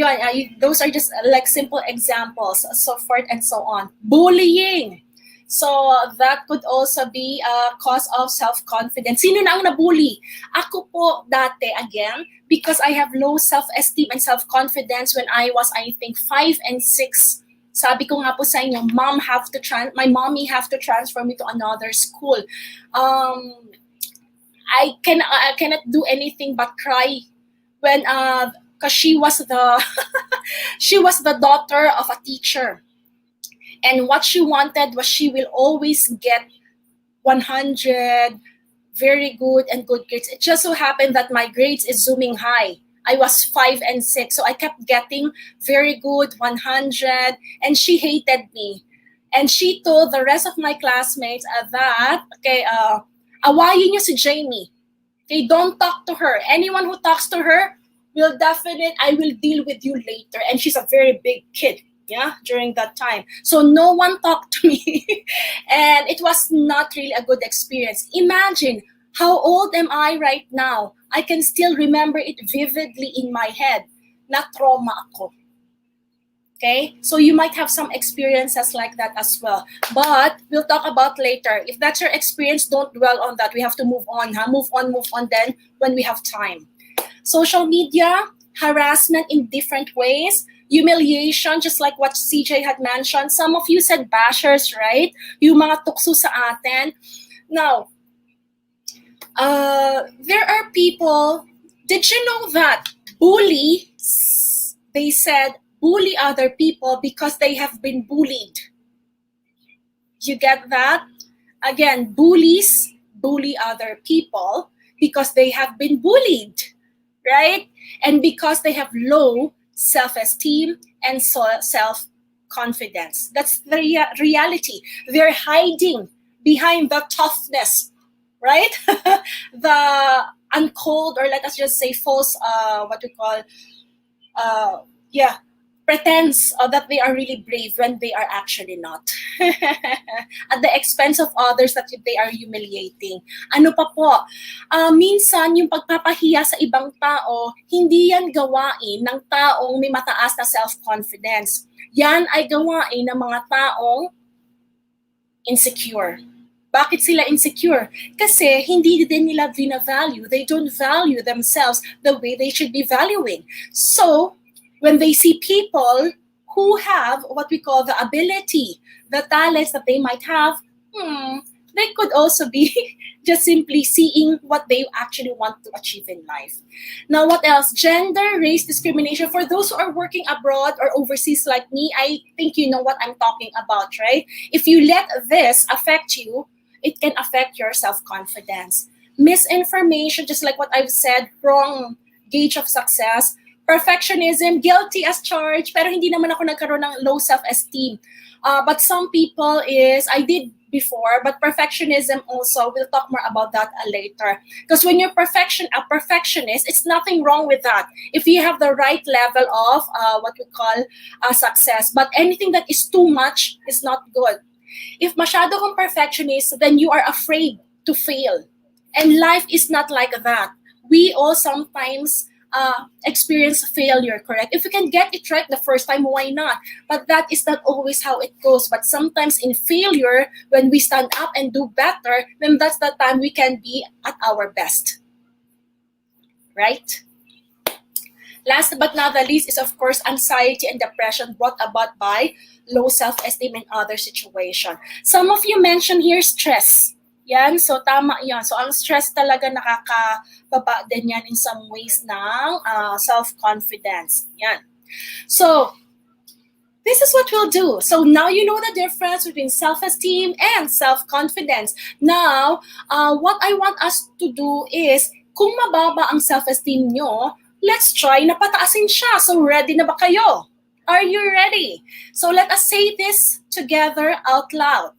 those are just like simple examples, so forth and so on. Bullying. So that could also be a cause of self-confidence. Sino na ang nabully? Ako po dati, again, because I have low self-esteem and self-confidence when I was, I think, 5 and 6. Sabi ko nga po sa inyo, my mommy have to transfer me to another school. I cannot do anything but cry when because she was the daughter of a teacher, and what she wanted was she will always get 100, very good and good grades. It just so happened that my grades is zooming high. I was 5 and 6, so I kept getting very good 100, and she hated me. And she told the rest of my classmates that, okay, awayin niyo si Jamey. Okay, don't talk to her. Anyone who talks to her, I will deal with you later. And she's a very big kid, during that time. So no one talked to me. And it was not really a good experience. Imagine, how old am I right now? I can still remember it vividly in my head. Na trauma ako. Okay? So you might have some experiences like that as well. But we'll talk about later. If that's your experience, don't dwell on that. We have to move on. Move on then when we have time. Social media, harassment in different ways, humiliation, just like what CJ had mentioned. Some of you said bashers, right? Yung mga tukso sa atin. Now, there are people, did you know that they said bully other people because they have been bullied? You get that? Again, bullies bully other people because they have been bullied. Right? And because they have low self-esteem and self-confidence. That's the reality. They're hiding behind the toughness, right? The uncold, or let us just say false, pretense that they are really brave when they are actually not. At the expense of others that they are humiliating. Ano pa po? Minsan, yung pagpapahiya sa ibang tao, hindi yan gawain ng taong may mataas na self-confidence. Yan ay gawain ng mga taong insecure. Bakit sila insecure? Kasi hindi din nila vina-value. They don't value themselves the way they should be valuing. So, when they see people who have what we call the ability, the talents that they might have, they could also be just simply seeing what they actually want to achieve in life. Now, what else? Gender, race discrimination. For those who are working abroad or overseas like me, I think you know what I'm talking about, right? If you let this affect you, it can affect your self-confidence. Misinformation, just like what I've said, wrong gauge of success. Perfectionism, guilty as charged, pero hindi naman ako nagkaroon ng low self-esteem. But some people I did before, but perfectionism also, we'll talk more about that later. Because when you're a perfectionist, it's nothing wrong with that. If you have the right level of what we call success. But anything that is too much is not good. If masyado kang perfectionist, then you are afraid to fail. And life is not like that. We all sometimes experience failure, correct? If you can get it right the first time, why not? But that is not always how it goes. But sometimes in failure, when we stand up and do better, then that's the time we can be at our best. Right? Last but not the least is, of course, anxiety and depression brought about by low self-esteem and other situation. Some of you mentioned here stress. Yan, so tama yan. So ang stress talaga nakakababa din yan in some ways ng self-confidence. Yan. So, this is what we'll do. So now you know the difference between self-esteem and self-confidence. Now, what I want us to do is, kung mababa ang self-esteem nyo, let's try na pataasin siya. So ready na ba kayo? Are you ready? So let us say this together out loud.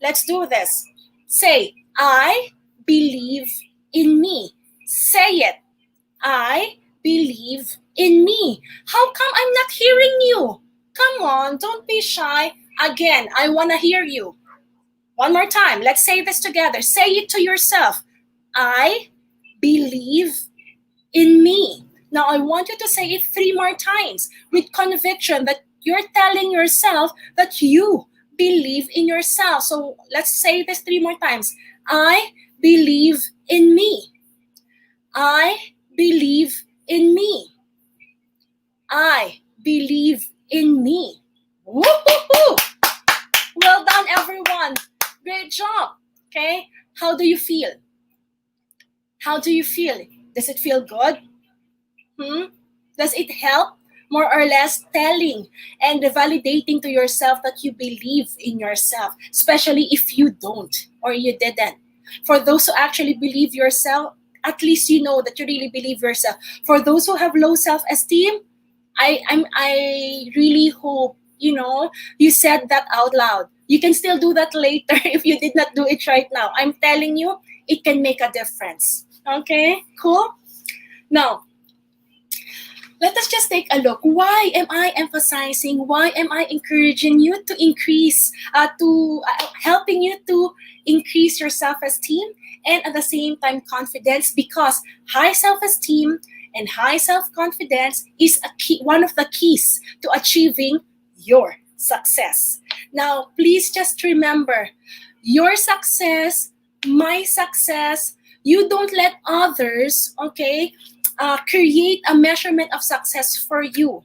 Let's do this. Say, I believe in me. Say it. I believe in me. How come I'm not hearing you? Come on, don't be shy. Again, I want to hear you. One more time. Let's say this together. Say it to yourself. I believe in me. Now, I want you to say it 3 more times with conviction that you're telling yourself that you believe in yourself. So let's say this 3 more times. I believe in me. I believe in me. I believe in me. Woo-hoo-hoo! Well done, everyone. Great job. Okay? How do you feel? How do you feel? Does it feel good? Does it help? More or less telling and validating to yourself that you believe in yourself, especially if you don't or you didn't. For those who actually believe yourself, at least you know that you really believe yourself. For those who have low self-esteem, I really hope, you said that out loud. You can still do that later if you did not do it right now. I'm telling you, it can make a difference. Okay, cool? Now, let us just take a look. Why am I emphasizing? Why am I encouraging you to increase, helping you to increase your self-esteem and at the same time confidence? Because high self-esteem and high self-confidence is one of the keys to achieving your success. Now, please just remember, your success, my success, you don't let others, create a measurement of success for you.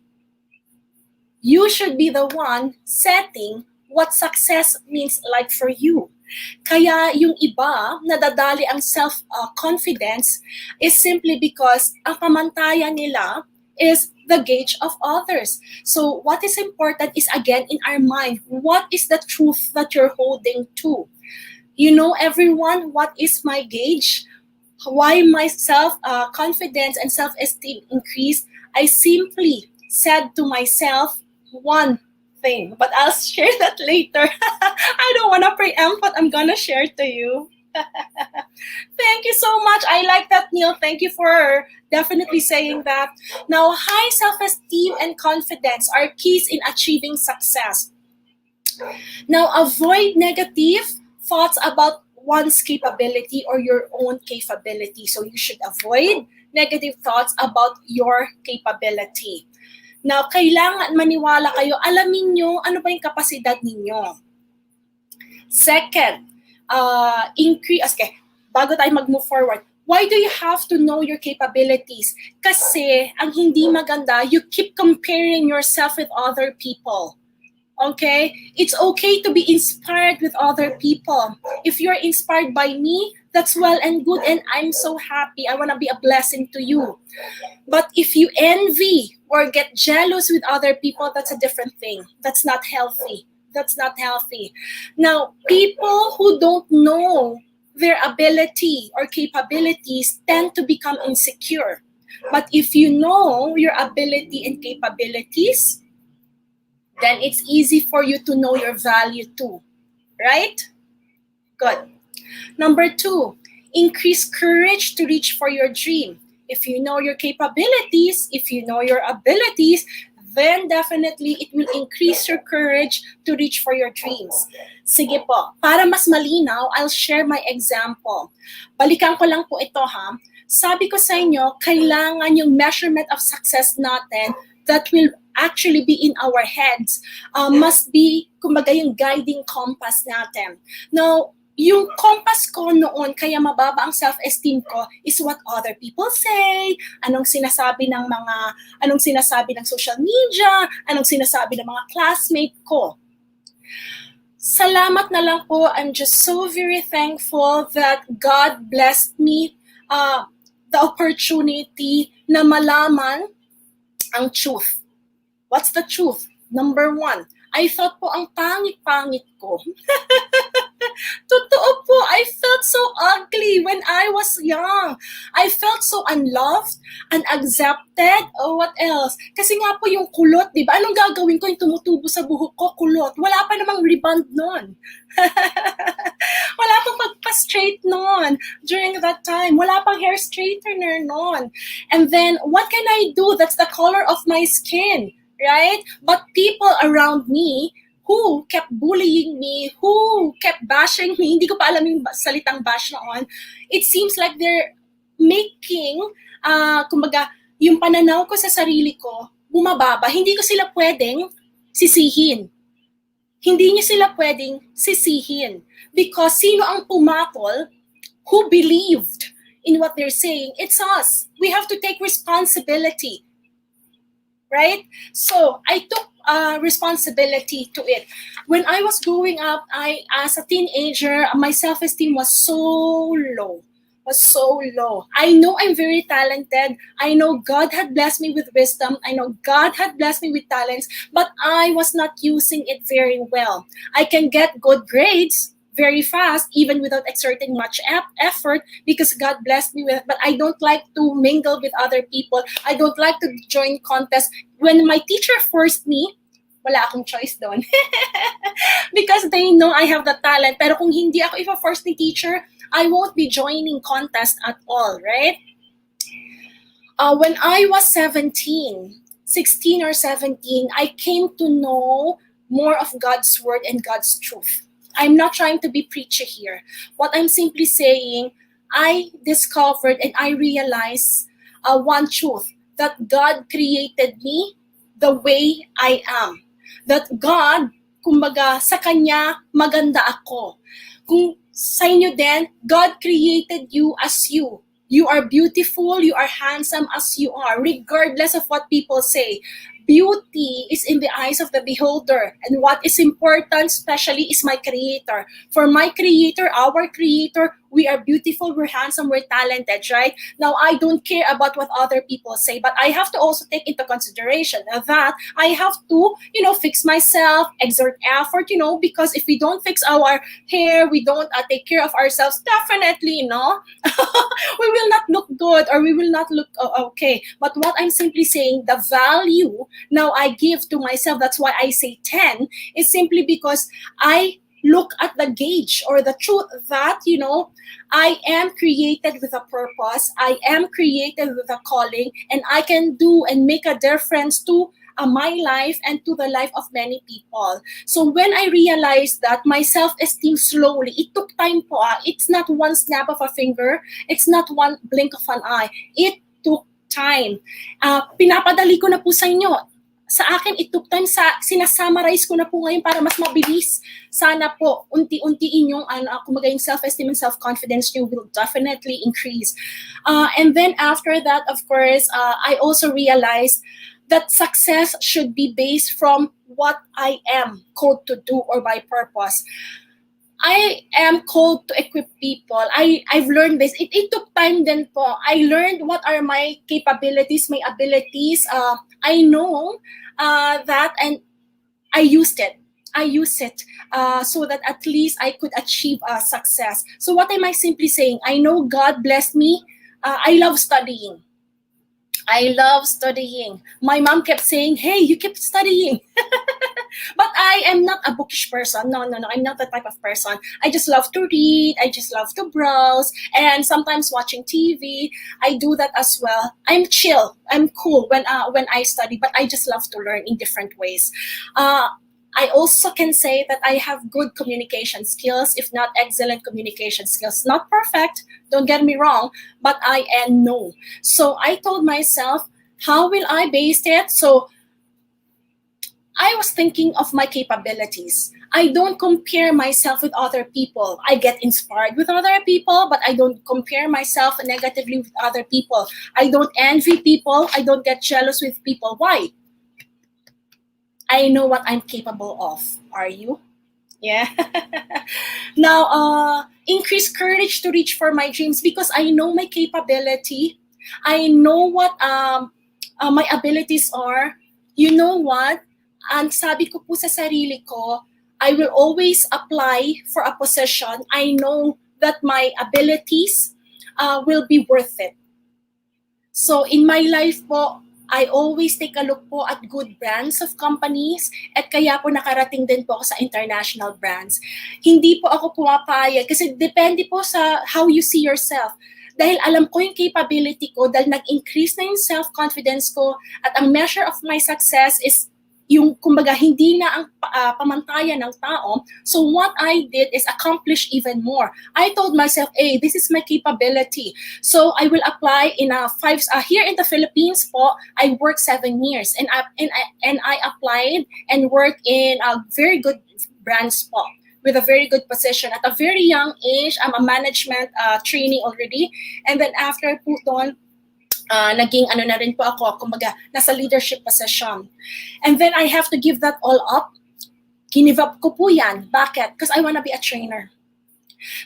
You should be the one setting what success means like for you. Kaya yung iba, nadadali ang self-confidence is simply because ang pamantayan nila is the gauge of others. So what is important is, again, in our mind, what is the truth that you're holding to? You know, everyone, what is my gauge? Why my self-confidence and self-esteem increased? I simply said to myself one thing, but I'll share that later. I don't want to preempt what I'm going to share to you. Thank you so much. I like that, Neil. Thank you for definitely saying that. Now, high self-esteem and confidence are keys in achieving success. Now, avoid negative thoughts about one's capability or your own capability. So you should avoid negative thoughts about your capability. Now, kailangan maniwala kayo, alamin nyo ano ba yung kapasidad ninyo. Second, bago tayo mag-move forward, why do you have to know your capabilities? Kasi ang hindi maganda, you keep comparing yourself with other people. Okay? It's okay to be inspired with other people. If you're inspired by me, that's well and good, and I'm so happy. I want to be a blessing to you. But if you envy or get jealous with other people, that's a different thing. That's not healthy. That's not healthy. Now, people who don't know their ability or capabilities tend to become insecure. But if you know your ability and capabilities, then it's easy for you to know your value too. Right? Good. Number 2, increase courage to reach for your dream. If you know your capabilities, if you know your abilities, then definitely it will increase your courage to reach for your dreams. Sige po, para mas malinaw, I'll share my example. Balikan ko lang po ito ha. Sabi ko sa inyo, kailangan yung measurement of success natin that will actually be in our heads must be, kumbaga, yung guiding compass natin. Now, yung compass ko noon, kaya mababa ang self-esteem ko, is what other people say, anong sinasabi ng social media, anong sinasabi ng mga classmate ko. Salamat na lang po. I'm just so very thankful that God blessed me the opportunity na malaman ang truth. What's the truth? Number one, I thought po ang pangit-pangit ko. Totoo po, I felt so ugly when I was young. I felt so unloved, unaccepted, or what else? Kasi nga po yung kulot, di ba? Anong gagawin ko yung tumutubo sa buhok ko? Kulot. Wala pa namang rebond nun. Wala pang magpa-straight nun during that time. Wala pang hair straightener nun. And then, what can I do? That's the color of my skin, right? But people around me who kept bullying me, who kept bashing me, hindi ko pa alam yung salitang bash noon, it seems like they're making, kumbaga, yung pananaw ko sa sarili ko, bumababa. Hindi ko sila pwedeng sisihin. Hindi niyo sila pwedeng sisihin. Because sino ang pumatol who believed in what they're saying? It's us. We have to take responsibility. Right? So, I took responsibility to it. When I was growing up, as a teenager, my self-esteem was so low. I know I'm very talented. I know God had blessed me with wisdom. I know God had blessed me with talents, but I was not using it very well. I can get good grades very fast, even without exerting much effort, because God blessed me with it. But I don't like to mingle with other people. I don't like to join contests. When my teacher forced me, wala akong choice doon. Because they know I have the talent. Pero kung hindi ako ipa-force ni teacher, I won't be joining contests at all, right? When I was 16 or 17, I came to know more of God's word and God's truth. I'm not trying to be preachy here. What I'm simply saying, I discovered and I realized one truth, that God created me the way I am. That God, kumbaga, sa Kanya, maganda ako. Kung sa inyo din, God created you as you. You are beautiful, you are handsome as you are, regardless of what people say. Beauty is in the eyes of the beholder. And what is important, especially, is my Creator. For my Creator, our Creator, we are beautiful, we're handsome, we're talented, right? Now, I don't care about what other people say, but I have to also take into consideration that I have to, fix myself, exert effort, because if we don't fix our hair, we don't take care of ourselves, definitely, we will not look good or we will not look okay. But what I'm simply saying, the value now I give to myself, that's why I say 10, is simply because I look at the gauge or the truth that, I am created with a purpose, I am created with a calling, and I can do and make a difference to my life and to the life of many people. So when I realized that, my self-esteem slowly, it took time po. It's not one snap of a finger, it's not one blink of an eye. It took time. Pinapadali ko na po sa inyo. Sa akin, it took time. Sinasummarize ko na po ngayon para mas mabilis. Sana po, unti-untiin yung, kumbaga yung self-esteem and self-confidence nyo will definitely increase. And then after that, of course, I also realized that success should be based from what I am called to do or my purpose. I am called to equip people. I've learned this. It took time then po. I learned what are my capabilities, my abilities. I know that, and I used it. So that at least I could achieve success. So what am I simply saying? I know God blessed me. I love studying. My mom kept saying, hey, you keep studying. But I am not a bookish person. No, I'm not that type of person. I just love to read. I just love to browse. And sometimes watching TV. I do that as well. I'm chill. I'm cool when I study. But I just love to learn in different ways. I also can say that I have good communication skills, if not excellent communication skills. Not perfect, don't get me wrong, but I know. So I told myself, how will I base it? So I was thinking of my capabilities. I don't compare myself with other people. I get inspired with other people, but I don't compare myself negatively with other people. I don't envy people. I don't get jealous with people. Why? I know what I'm capable of. Are you? Yeah. Now, increase courage to reach for my dreams because I know my capability. I know what my abilities are. You know what? Ang sabi ko po sa sarili ko, I will always apply for a position. I know that my abilities will be worth it. So in my life po, I always take a look po at good brands of companies at kaya po nakarating din po ako sa international brands. Hindi po ako pumapayag kasi depende po sa how you see yourself. Dahil alam ko yung capability ko, dahil nag-increase na yung self-confidence ko at ang measure of my success is yung kumbaga hindi na ang pamantayan ng tao. So what I did is accomplish even more. I told myself, hey, this is my capability. So I will apply in here in the Philippines po, I worked 7 years and I applied and worked in a very good brands po with a very good position. At a very young age, I'm a management trainee already. And then after po doon, naging ano na rin po ako, kumbaga, nasa leadership position. And then I have to give that all up. Give up ko po yan. Bakit? Because I want to be a trainer.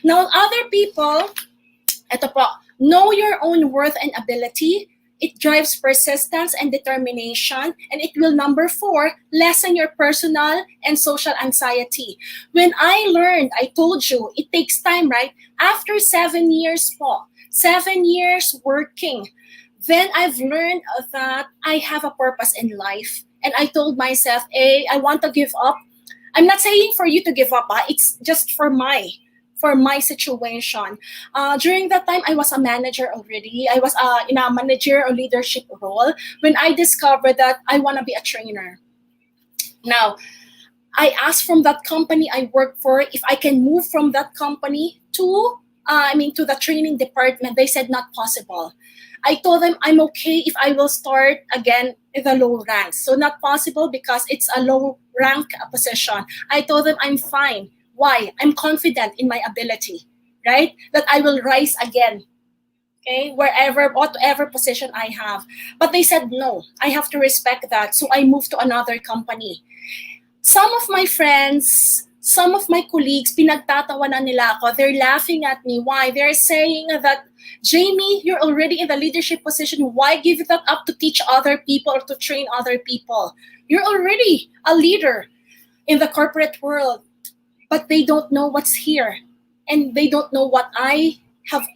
Now, other people, eto po, know your own worth and ability. It drives persistence and determination. And it will, number 4, lessen your personal and social anxiety. When I learned, I told you, it takes time, right? After 7 years po, 7 years working, then I've learned that I have a purpose in life. And I told myself, hey, I want to give up. I'm not saying for you to give up. It's just for my situation. During that time, I was a manager already. I was in a manager or leadership role when I discovered that I want to be a trainer. Now, I asked from that company I worked for if I can move from that company to the training department. They said not possible. I told them I'm okay if I will start again in the low ranks. So not possible because it's a low rank position. I told them I'm fine. Why? I'm confident in my ability, right? That I will rise again, okay? Whatever position I have. But they said no, I have to respect that. So I moved to another company. Some of my friends, some of my colleagues, pinagtatawanan nila ako. They're laughing at me. Why? They're saying that, Jamey, you're already in the leadership position. Why give that up to teach other people or to train other people? You're already a leader in the corporate world. But they don't know what's here. And they don't know what I have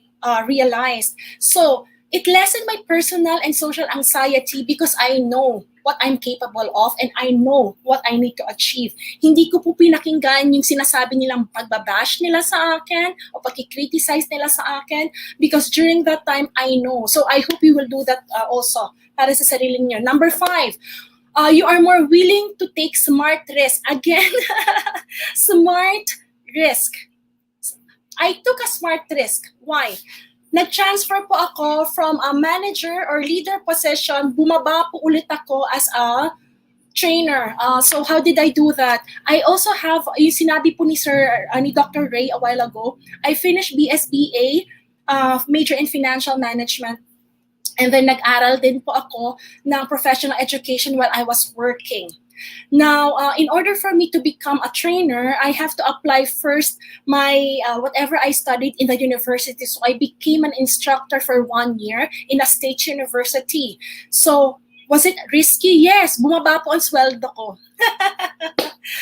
realized. So it lessened my personal and social anxiety because I know what I'm capable of and I know what I need to achieve. Hindi ko po pinakinggan yung sinasabi nilang pagbabash nila sa akin o pagkikriticize nila sa akin because during that time, I know. So I hope you will do that also para sa sarili niyo. Number 5, you are more willing to take smart risk. Again, smart risk. I took a smart risk. Why? Nag-transfer po ako from a manager or leader position, bumaba po ulit ako as a trainer. So how did I do that? I also have, yung sinabi po ni Dr. Ray a while ago, I finished BSBA, major in financial management. And then nag-aral din po ako ng professional education while I was working. Now, in order for me to become a trainer, I have to apply first my whatever I studied in the university. So I became an instructor for 1 year in a state university. So, was it risky? Yes. Bumaba po ang sweldo ko.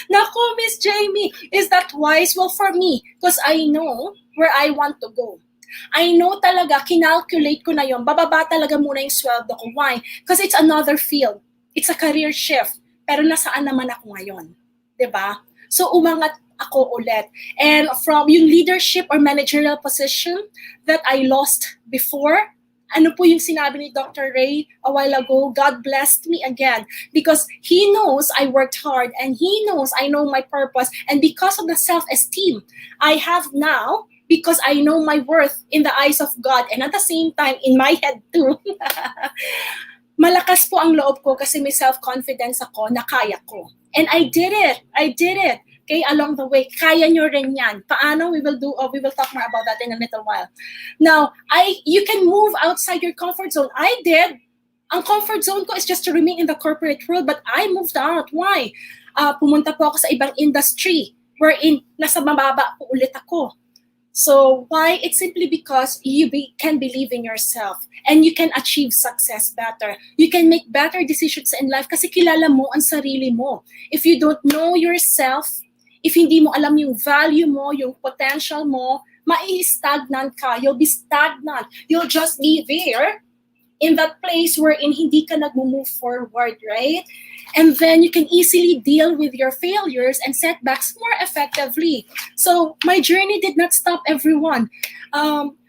Naku, Miss Jamey, is that wise? Well, for me, because I know where I want to go. I know talaga, kinalculate ko na yon. Bababa talaga muna yung sweldo ko. Why? Because it's another field. It's a career shift. Pero nasaan naman ako ngayon? 'Di ba? So umangat ako ulit. And from yung leadership or managerial position that I lost before, ano po yung sinabi ni Dr. Ray a while ago? God blessed me again because He knows I worked hard and He knows I know my purpose. And because of the self-esteem I have now, because I know my worth in the eyes of God and at the same time in my head too, malakas malakas po ang loob ko kasi may self-confidence ako na kaya ko. And I did it. Okay, along the way, kaya nyo rin yan. Paano? We will talk more about that in a little while. Now, you can move outside your comfort zone. I did. Ang comfort zone ko is just to remain in the corporate world, but I moved out. Why? Pumunta po ako sa ibang industry wherein nasa mababa po ulit ako. So why? It's simply because you can believe in yourself and you can achieve success better. You can make better decisions in life kasi kilala mo ang sarili mo. If you don't know yourself, if hindi mo alam yung value mo, yung potential mo, mai-stagnant ka. You'll be stagnant. You'll just be there in that place wherein hindi ka nag-move forward, right? And then you can easily deal with your failures and setbacks more effectively. So my journey did not stop, everyone.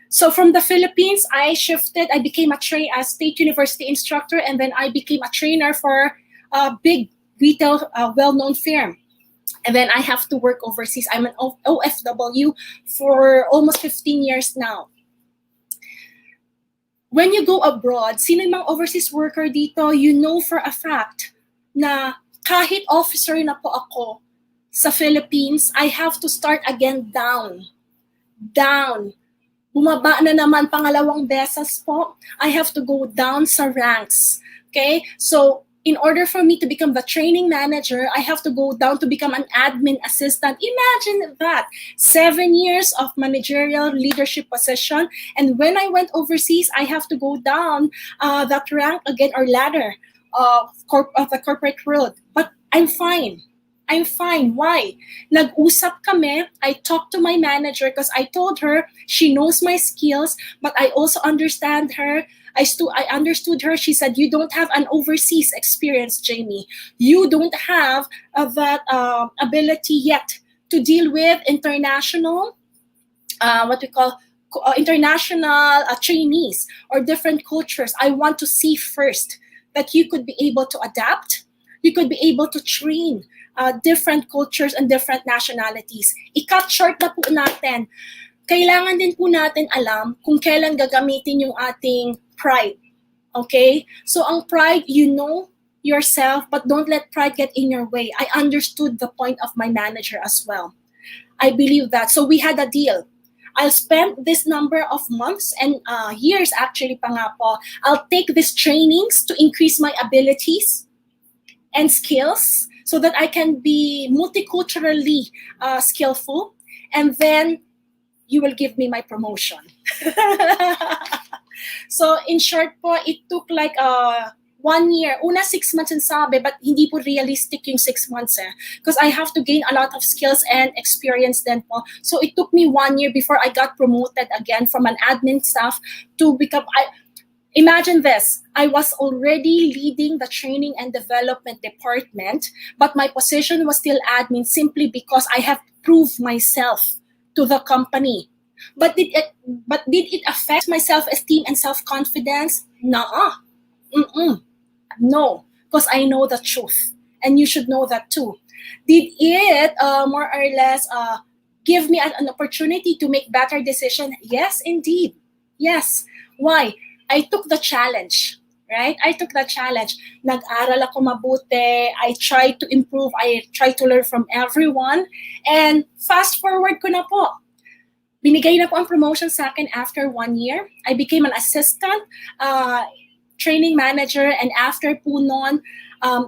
So from the Philippines, I shifted. I became a state university instructor, and then I became a trainer for a big retail, well-known firm. And then I have to work overseas. I'm an OFW for almost 15 years now. When you go abroad, sino yung mga overseas worker dito, you know for a fact na kahit officer na po ako sa Philippines, I have to start again down. Bumaba na naman pangalawang beses po. I have to go down sa ranks. Okay? So, in order for me to become the training manager, I have to go down to become an admin assistant. Imagine that. 7 years of managerial leadership position. And when I went overseas, I have to go down that rank again, or ladder of the corporate world. But I'm fine. Why? Nag-usap kami. I talked to my manager because I told her she knows my skills, but I also understand her. I understood her. She said, you don't have an overseas experience, Jamey. You don't have that ability yet to deal with international, international trainees or different cultures. I want to see first that you could be able to adapt. You could be able to train different cultures and different nationalities. I-cut short na po natin. Kailangan din po natin alam kung kailan gagamitin yung ating pride. Okay? So ang pride, you know yourself, but don't let pride get in your way. I understood the point of my manager as well. I believe that. So we had a deal. I'll spend this number of months and years actually pa nga po. I'll take these trainings to increase my abilities and skills so that I can be multiculturally skillful. And then you will give me my promotion. So in short po, it took like 1 year. Una 6 months ang sabi, but hindi po realistic yung 6 months because I have to gain a lot of skills and experience then po. So it took me 1 year before I got promoted again from an admin staff to become... Imagine this, I was already leading the training and development department, but my position was still admin simply because I have proved myself to the company. But did it affect my self-esteem and self-confidence? Nuh-uh. No, because I know the truth, and you should know that too. Did it more or less give me an opportunity to make better decisions? Yes, indeed. Yes. Why? I took the challenge, right? I took the challenge. Nag-aral ako mabuti. I tried to improve. I tried to learn from everyone. And fast forward ko na po. Binigay na po ang promotion sa akin after 1 year. I became an assistant training manager, and after po noon,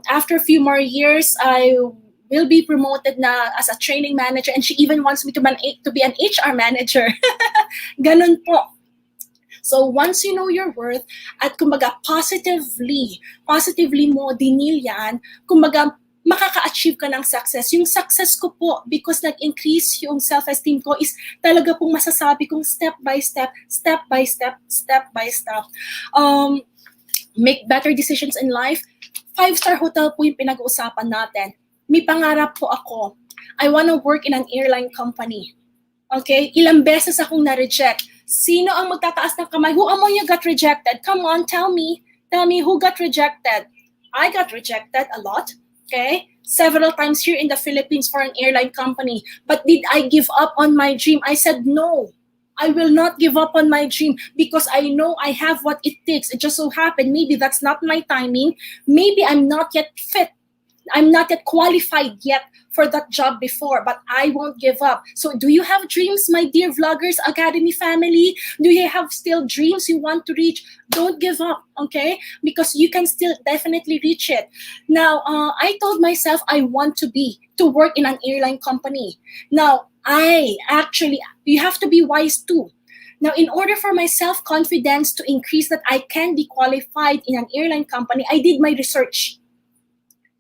after a few more years, I will be promoted na as a training manager, and she even wants me to be an HR manager. Ganun po. So once you know your worth at kumbaga positively mo dinilyan, kumbaga makaka-achieve ka ng success. Yung success ko po, because nag-increase yung self-esteem ko, is talaga pong masasabi kong step by step. Make better decisions in life. 5-star hotel po yung pinag-uusapan natin. May pangarap po ako. I wanna work in an airline company. Okay? Ilang beses akong na-reject. Sino ang magtataas ng kamay? Who among you got rejected? Come on, tell me. Tell me who got rejected. I got rejected a lot. Okay? Several times here in the Philippines for an airline company. But did I give up on my dream? I said no. I will not give up on my dream because I know I have what it takes. It just so happened, maybe that's not my timing. Maybe I'm not yet fit. I'm not yet qualified yet for that job before, but I won't give up. So do you have dreams, my dear Vloggers Academy family? Do you have still dreams you want to reach? Don't give up, okay? Because you can still definitely reach it. Now, I told myself I want to work in an airline company. Now, you have to be wise too. Now, in order for my self-confidence to increase that I can be qualified in an airline company, I did my research.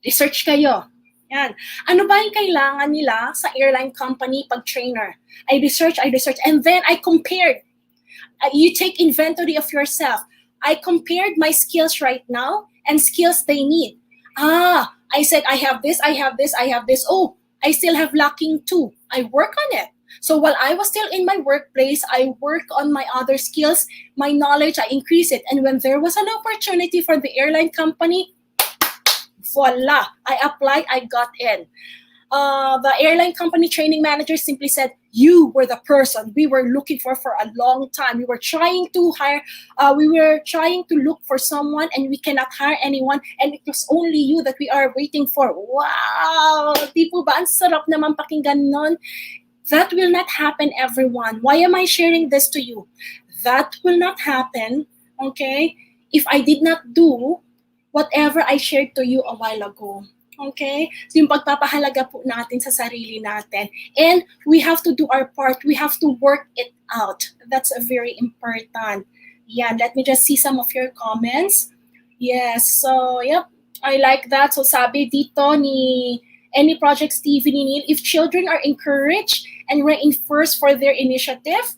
Research kayo. Yan. Ano ba yung kailangan nila sa airline company pag trainer? I research, and then I compared. You take inventory of yourself. I compared my skills right now and skills they need. I said, I have this. Oh, I still have lacking too. I work on it. So while I was still in my workplace, I work on my other skills, my knowledge, I increase it. And when there was an opportunity for the airline company, voila, I applied, I got in. The airline company training manager simply said, you were the person we were looking for a long time. We were trying to look for someone and we cannot hire anyone, and it was only you that we are waiting for. Wow! Di po ba? Ang sarap naman pakinggan nun. That will not happen, everyone. Why am I sharing this to you? That will not happen, okay, if I did not do whatever I shared to you a while ago. Okay? So yung pagpapahalaga po natin sa sarili natin. And we have to do our part. We have to work it out. That's very important. Yeah, let me just see some of your comments. Yes, so yep, I like that. So sabi dito ni Any Project Stevie ni Neil, if children are encouraged and reinforced for their initiative,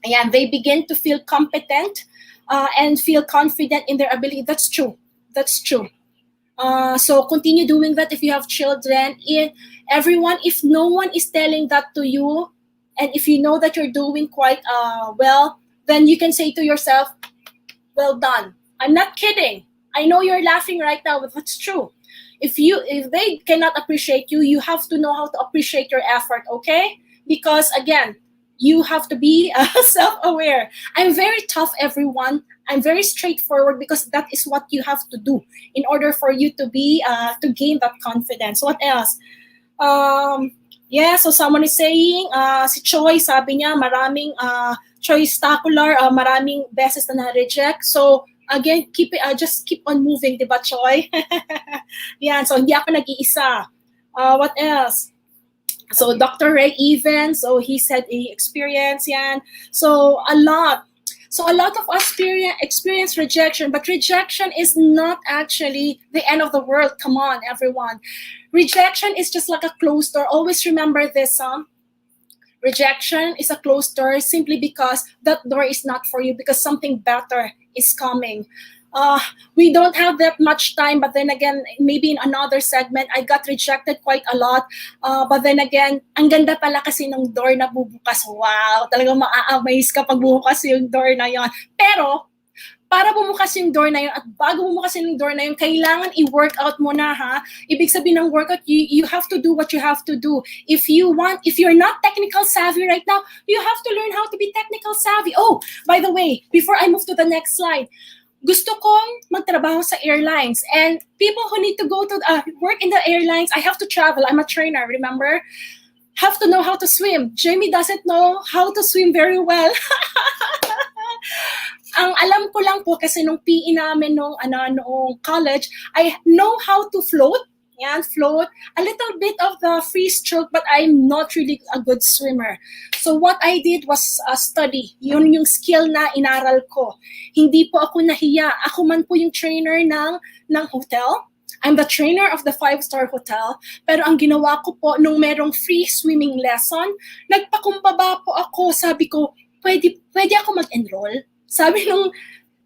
ayan, they begin to feel competent and feel confident in their ability. That's true. That's true. So continue doing that if you have children. If no one is telling that to you, and if you know that you're doing quite well, then you can say to yourself, well done. I'm not kidding. I know you're laughing right now, but that's true. If they cannot appreciate you, you have to know how to appreciate your effort, okay? Because again, you have to be self-aware. I'm very tough, everyone. I'm very straightforward because that is what you have to do in order for you to be to gain that confidence. What else? Yeah, so someone is saying, si Choi, sabi niya, maraming Choi Stacular, maraming beses na na-reject. So again, just keep on moving, diba, Choi? Yan, so hindi ako nag-iisa. What else? So Dr. Ray Evans, so he said he experienced yan. So a lot of us experience rejection, but rejection is not actually the end of the world. Come on, everyone. Rejection is just like a closed door. Always remember this, rejection is a closed door simply because that door is not for you, because something better is coming. We don't have that much time, but then again, maybe in another segment, I got rejected quite a lot. But then again, ang ganda pala kasi ng door na bubukas. Wow, talagang maa-amaze ka pag bubukas yung door na yon. Pero, para bumukas yung door na yun, at bago bumukas yung door na yun, kailangan i-workout mo na, ha? Ibig sabihin ng workout, you have to do what you have to do. If you're not technical savvy right now, you have to learn how to be technical savvy. Oh, by the way, before I move to the next slide, gusto kong magtrabaho sa airlines, and people who need to go to work in the airlines, I have to travel. I'm a trainer, remember? Have to know how to swim. Jamey doesn't know how to swim very well. Ang alam ko lang po kasi nung PE namin noong college, I know how to float. Yan, float. A little bit of the free stroke, but I'm not really a good swimmer. So what I did was study. Yun yung skill na inaral ko. Hindi po ako nahiya. Ako man po yung trainer ng hotel. I'm the trainer of the 5-star hotel. Pero ang ginawa ko po, nung merong free swimming lesson, nagpakumbaba po ako. Sabi ko, pwede ako mag-enroll? Sabi nung,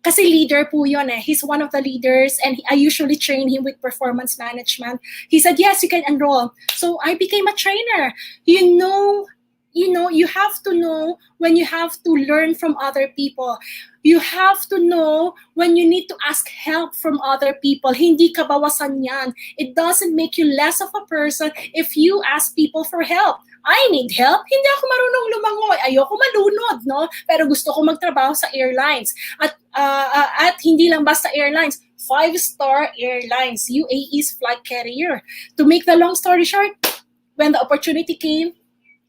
kasi leader po yun eh. He's one of the leaders, and I usually train him with performance management. He said, yes, you can enroll. So I became a trainer. You know You have to know when you have to learn from other people. You have to know when you need to ask help from other people. Hindi ka bawasan yan. It doesn't make you less of a person if you ask people for help. I need help. Hindi ako marunong lumangoy. Ayoko malunod, no? Pero gusto ko magtrabaho sa airlines. At hindi lang basta airlines, 5-star airlines, UAE's flight carrier. To make the long story short, when the opportunity came,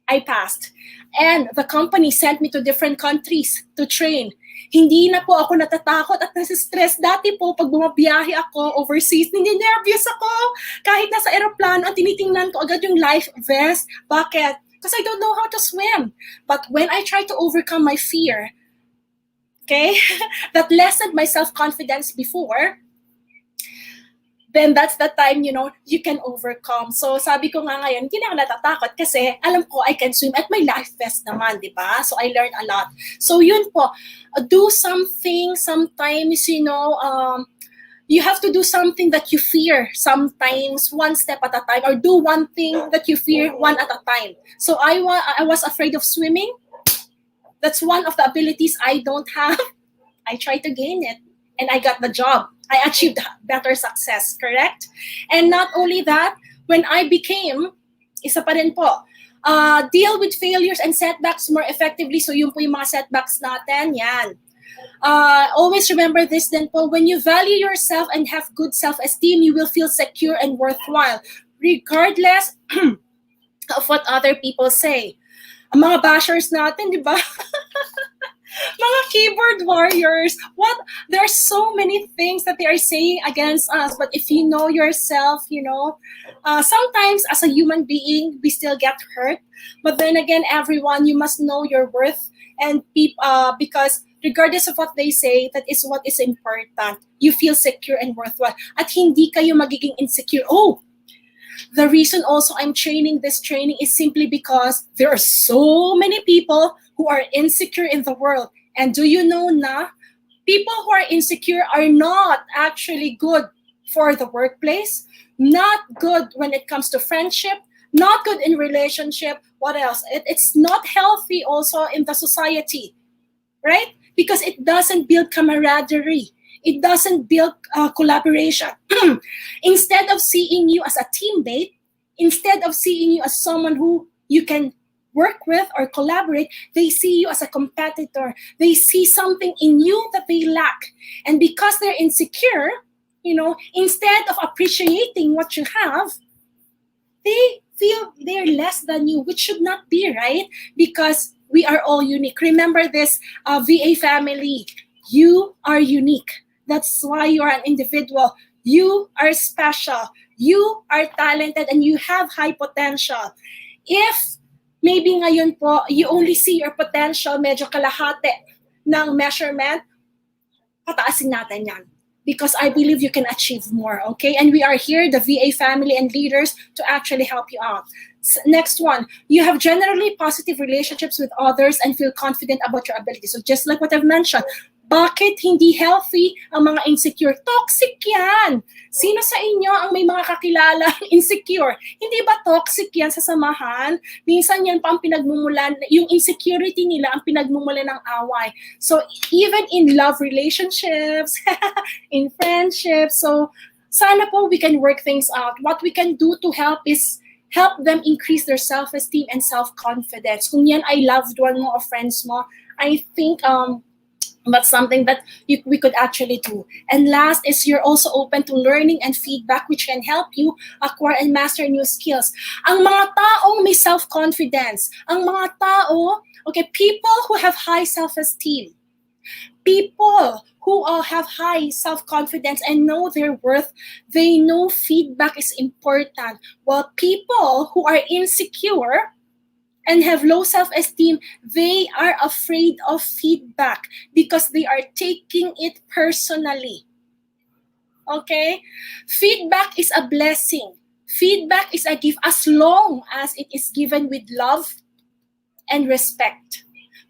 I passed. And the company sent me to different countries to train. Hindi na po ako natatakot at nasa-stress. Dati po, pag bumabiyahe ako overseas, hindi nervous ako. Kahit nasa aeroplano, ang tinitingnan ko agad yung life vest. Bakit? Because I don't know how to swim. But when I try to overcome my fear, okay, that lessened my self-confidence before, then that's the time, you can overcome. So sabi ko nga ngayon, hindi na ako natatakot kasi alam ko I can swim at may life vest naman, di ba? So I learned a lot. So yun po, do something sometimes, you have to do something that you fear sometimes one step at a time, or do one thing that you fear one at a time. So I was afraid of swimming. That's one of the abilities I don't have. I tried to gain it and I got the job. I achieved better success, correct? And not only that, when I became, isa pa rin po, deal with failures and setbacks more effectively. So yun po yung mga setbacks natin, yan. Always remember this then po, when you value yourself and have good self-esteem, you will feel secure and worthwhile, regardless of what other people say. Ang mga bashers natin, di ba? Mga keyboard warriors, there are so many things that they are saying against us, but if you know yourself, sometimes as a human being, we still get hurt, but then again, everyone, you must know your worth, and because regardless of what they say, that is what is important. You feel secure and worthwhile, at hindi kayo magiging insecure. The reason also I'm training this training is simply because there are so many people who are insecure in the world. And do you know na people who are insecure are not actually good for the workplace, not good when it comes to friendship, not good in relationship. What else? It's not healthy also in the society, right? Because it doesn't build camaraderie. It doesn't build collaboration. Instead of seeing you as a teammate, instead of seeing you as someone who you can work with or collaborate, they see you as a competitor. They see something in you that they lack. And because they're insecure, instead of appreciating what you have, they feel they're less than you, which should not be, right? Because we are all unique. Remember this, VA family, you are unique. That's why you are an individual. You are special. You are talented and you have high potential. If maybe ngayon po, you only see your potential, medyo kalahati ng measurement, pataasin natin yan. Because I believe you can achieve more, okay? And we are here, the VA family and leaders, to actually help you out. Next one, you have generally positive relationships with others and feel confident about your ability. So just like what I've mentioned, bakit hindi healthy ang mga insecure? Toxic yan! Sino sa inyo ang may mga kakilala insecure? Hindi ba toxic yan sa samahan? Minsan yan pa ang pinagmumulan, yung insecurity nila ang pinagmumulan ng away. So even in love relationships, in friendships, so sana po we can work things out. What we can do to help is help them increase their self-esteem and self-confidence. Kung yan ay loved one mo o friends mo, I think that's something that we could actually do. And last is you're also open to learning and feedback, which can help you acquire and master new skills. Ang mga taong may self-confidence, ang mga tao, okay, people who have high self-esteem, people who have high self-confidence and know their worth, they know feedback is important. While people who are insecure and have low self-esteem, they are afraid of feedback because they are taking it personally. Okay? Feedback is a blessing. Feedback is a gift as long as it is given with love and respect.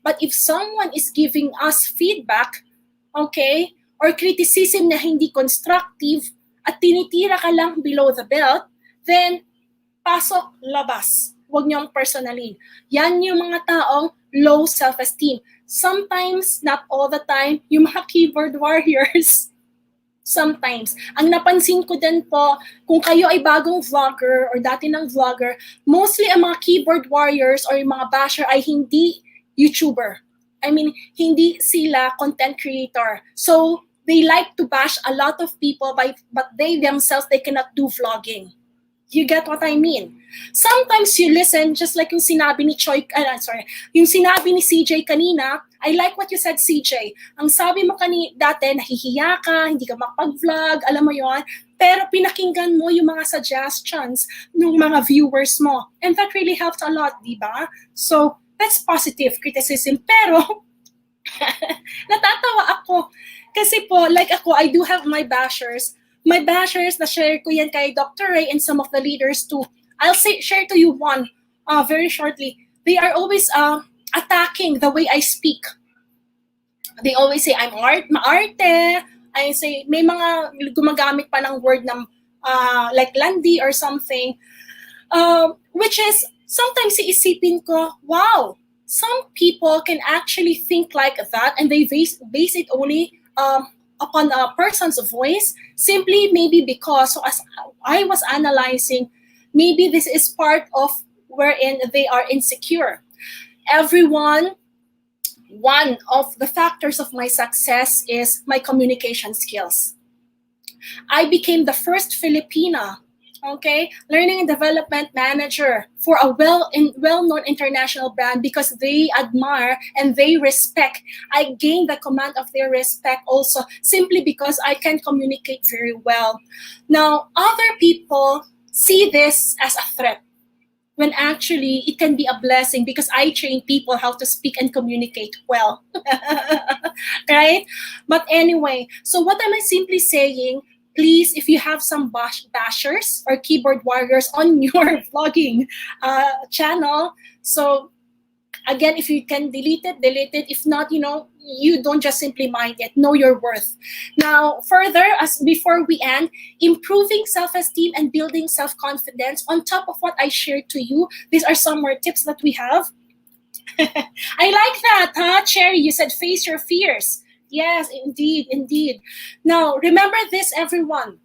But if someone is giving us feedback, okay, or criticism na hindi constructive at tinitira ka lang below the belt, then pasok, labas. Huwag niyong personalin. Yan yung mga taong low self-esteem. Sometimes, not all the time, yung mga keyboard warriors. Sometimes. Ang napansin ko din po, kung kayo ay bagong vlogger or dati ng vlogger, mostly ang mga keyboard warriors or yung mga basher ay hindi YouTuber. I mean, hindi sila content creator. So, they like to bash a lot of people, but they themselves, they cannot do vlogging. You get what I mean? Sometimes you listen, just like yung sinabi ni yung sinabi ni CJ kanina. I like what you said, CJ. Ang sabi mo dati, nahihiya ka, hindi ka makapag-vlog, alam mo yon. Pero pinakinggan mo yung mga suggestions ng mga viewers mo. And that really helped a lot, di ba? So, that's positive criticism. Pero, natatawa ako. Kasi po, like ako, I do have my bashers. My bashers, na-share ko yan kay Dr. Ray and some of the leaders too. I'll share to you one very shortly. They are always attacking the way I speak. They always say, I'm maarte. I say, may mga gumagamit pa ng word ng like landi or something. Which is, sometimes iisipin ko, wow, some people can actually think like that and they base it only upon a person's voice, simply maybe because, so as I was analyzing, maybe this is part of wherein they are insecure. Everyone, one of the factors of my success is my communication skills. I became the first Filipina, learning and development manager for a well-known international brand because they admire and they respect. I gained the command of their respect also simply because I can communicate very well. Now, other people see this as a threat when actually it can be a blessing because I train people how to speak and communicate well. Right? But anyway, so what am I simply saying? Please, if you have some bashers or keyboard warriors on your vlogging channel, so again, if you can delete it. If not, you don't just simply mind it. Know your worth. Now, further, as before we end, improving self-esteem and building self-confidence on top of what I shared to you. These are some more tips that we have. I like that, huh? Cherry, you said face your fears. Yes, indeed. Now, remember this, everyone.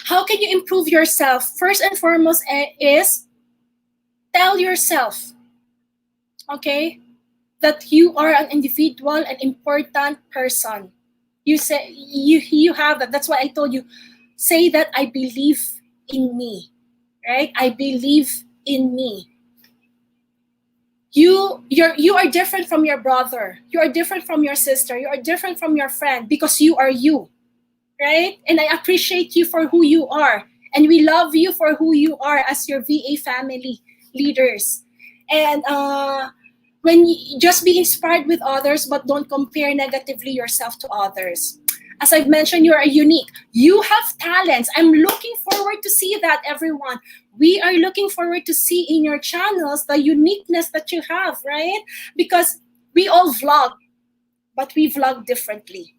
How can you improve yourself? First and foremost is tell yourself, that you are an individual, an important person. You say you have that. That's why I told you, say that I believe in me, right? I believe in me. You are different from your brother. You are different from your sister. You are different from your friend because you are you, right? And I appreciate you for who you are. And we love you for who you are as your VA family leaders. And when you just be inspired with others, but don't compare negatively yourself to others. As I've mentioned, you are unique. You have talents. I'm looking forward to see that, everyone. We are looking forward to see in your channels the uniqueness that you have, right? Because we all vlog, but we vlog differently,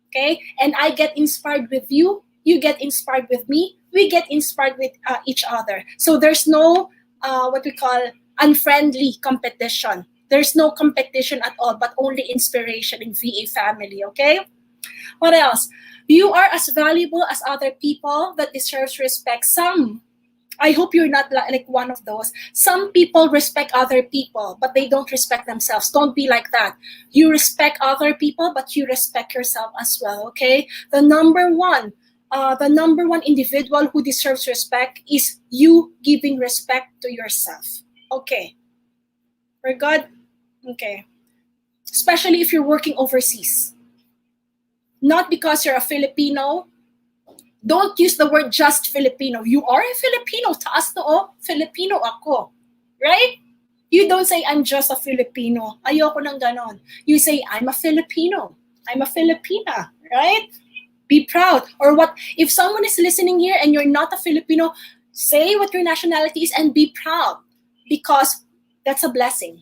okay? And I get inspired with you. You get inspired with me. We get inspired with each other. So there's no what we call unfriendly competition. There's no competition at all, but only inspiration in VA family, okay? What else? You are as valuable as other people that deserves respect. I hope you're not like one of those. Some people respect other people, but they don't respect themselves. Don't be like that. You respect other people, but you respect yourself as well, okay? The number one individual who deserves respect is you giving respect to yourself. Okay. We're good? Okay. Especially if you're working overseas. Not because you're a Filipino. Don't use the word just Filipino. You are a Filipino. Taas noo, Filipino ako. Right? You don't say, I'm just a Filipino. Ayoko ng ganon. You say, I'm a Filipino. I'm a Filipina. Right? Be proud. Or what if someone is listening here and you're not a Filipino, say what your nationality is and be proud. Because that's a blessing.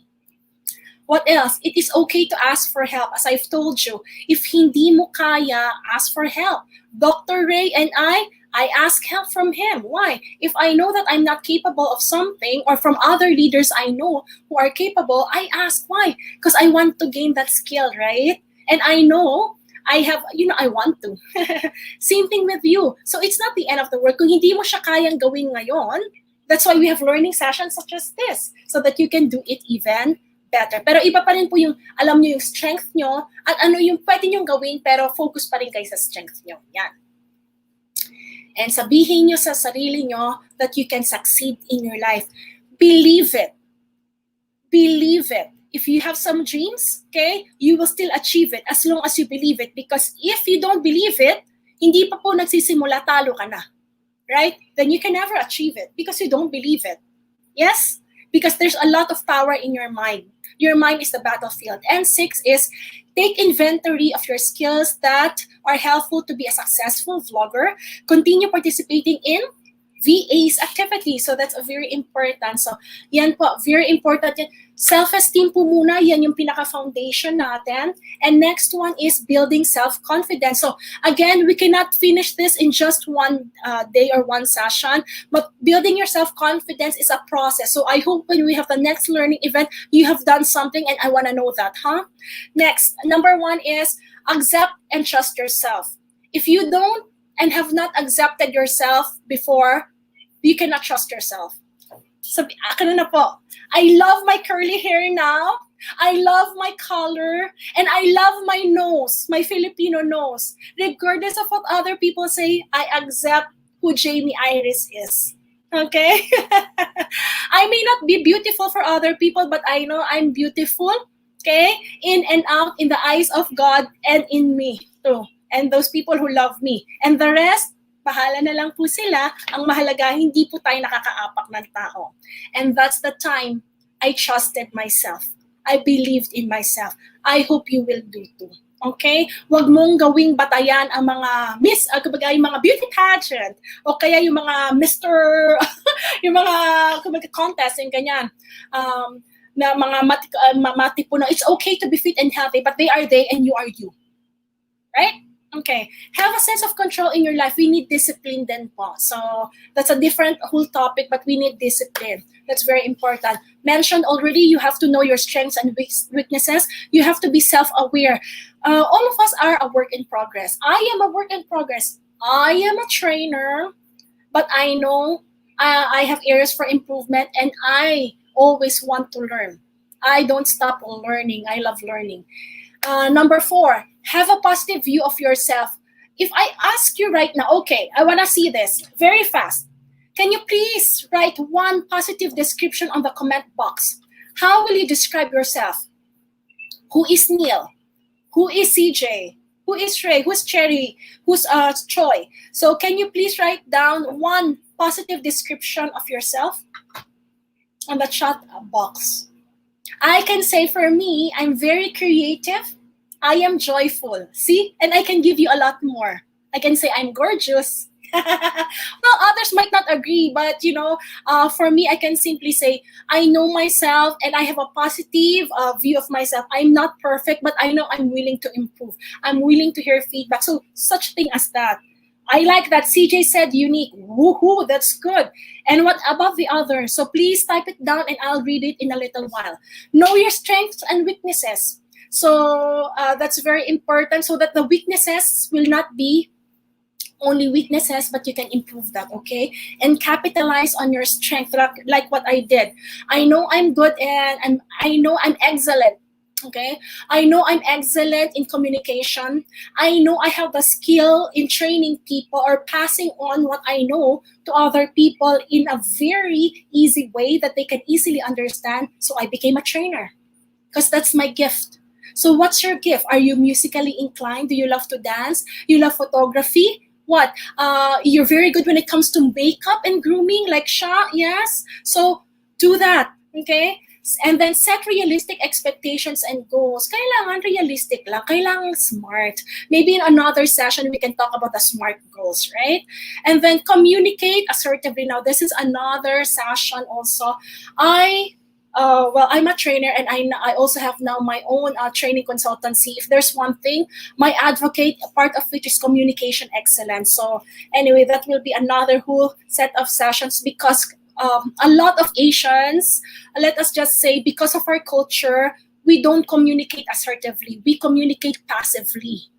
What else? It is okay to ask for help. As I've told you, if hindi mo kaya, ask for help. Dr. Ray and I I ask help from him. Why? If I know that I'm not capable of something, or from other leaders I know who are capable, I ask why? Because I want to gain that skill, right? And I know I have, I want to. Same thing with you. So it's not the end of the world. Kung hindi mo siya kayang gawin ngayon, that's why we have learning sessions such as this, so that you can do it even better. Pero iba pa rin po yung, alam nyo yung strength nyo, at ano yung pwede nyo gawin, pero focus pa rin kayo sa strength nyo. Yan. And sabihin nyo sa sarili nyo that you can succeed in your life. Believe it. Believe it. If you have some dreams, okay, you will still achieve it as long as you believe it. Because if you don't believe it, hindi pa po nagsisimula, talo ka na. Right? Then you can never achieve it because you don't believe it. Yes? Because there's a lot of power in your mind. Your mind is the battlefield. And 6 is take inventory of your skills that are helpful to be a successful vlogger. Continue participating in VA's activity. So that's a very important. So yan po, very important. Self-esteem po muna, yan yung pinaka-foundation natin. And next one is building self-confidence. So again, we cannot finish this in just one day or one session, but building your self-confidence is a process. So I hope when we have the next learning event, you have done something, and I want to know that, huh? Next, number 1 is accept and trust yourself. If you don't and have not accepted yourself before, you cannot trust yourself. Sabi, akin na po. I love my curly hair now. I love my color. And I love my nose, my Filipino nose. Regardless of what other people say, I accept who Jamey Iris is. Okay? I may not be beautiful for other people, but I know I'm beautiful. Okay? In and out, in the eyes of God and in me too. And those people who love me. And the rest, bahala na lang po sila. Ang mahalaga, hindi po tayo nakakaapak ng tao. And that's the time I trusted myself. I believed in myself. I hope you will do too. Okay? Huwag mong gawing batayan ang mga yung mga beauty pageant, o kaya yung mga Mr. yung mga contest and ganyan. Na mga matipo na, it's okay to be fit and healthy, but they are they and you are you. Right? Okay. Have a sense of control in your life. We need discipline then po. So that's a different whole topic, but we need discipline. That's very important. Mentioned already, you have to know your strengths and weaknesses. You have to be self-aware. All of us are a work in progress. I am a work in progress. I am a trainer, but I know I have areas for improvement, and I always want to learn. I don't stop learning. I love learning. Number 4, have a positive view of yourself. If I ask you right now, okay, I want to see this very fast. Can you please write one positive description on the comment box? How will you describe yourself? Who is Neil? Who is CJ? Who is Ray? Who's Cherry? Who's Troy? So can you please write down one positive description of yourself on the chat box? I can say for me, I'm very creative. I am joyful. See? And I can give you a lot more. I can say I'm gorgeous. Well, others might not agree, but for me, I can simply say I know myself and I have a positive view of myself. I'm not perfect, but I know I'm willing to improve. I'm willing to hear feedback. So such thing as that. I like that CJ said unique. Woohoo, that's good. And what about the others? So please type it down and I'll read it in a little while. Know your strengths and weaknesses. So that's very important, so that the weaknesses will not be only weaknesses, but you can improve that, okay? And capitalize on your strength, like what I did. I know I'm good and I know I'm excellent. Okay, I know I'm excellent in communication. I know I have the skill in training people or passing on what I know to other people in a very easy way that they can easily understand. So I became a trainer because that's my gift. So what's your gift? Are you musically inclined? Do you love to dance? You love photography? What? You're very good when it comes to makeup and grooming, like Sha, yes? So do that, okay? And then set realistic expectations and goals. Kailangan realistic lang. Kailangan smart. Maybe in another session, we can talk about the SMART goals, right? And then communicate assertively. Now, this is another session also. I well, I'm a trainer, and I also have now my own training consultancy. If there's one thing, my advocate, a part of which is communication excellence. So anyway, that will be another whole set of sessions, because a lot of Asians, let us just say, because of our culture, we don't communicate assertively. We communicate passively.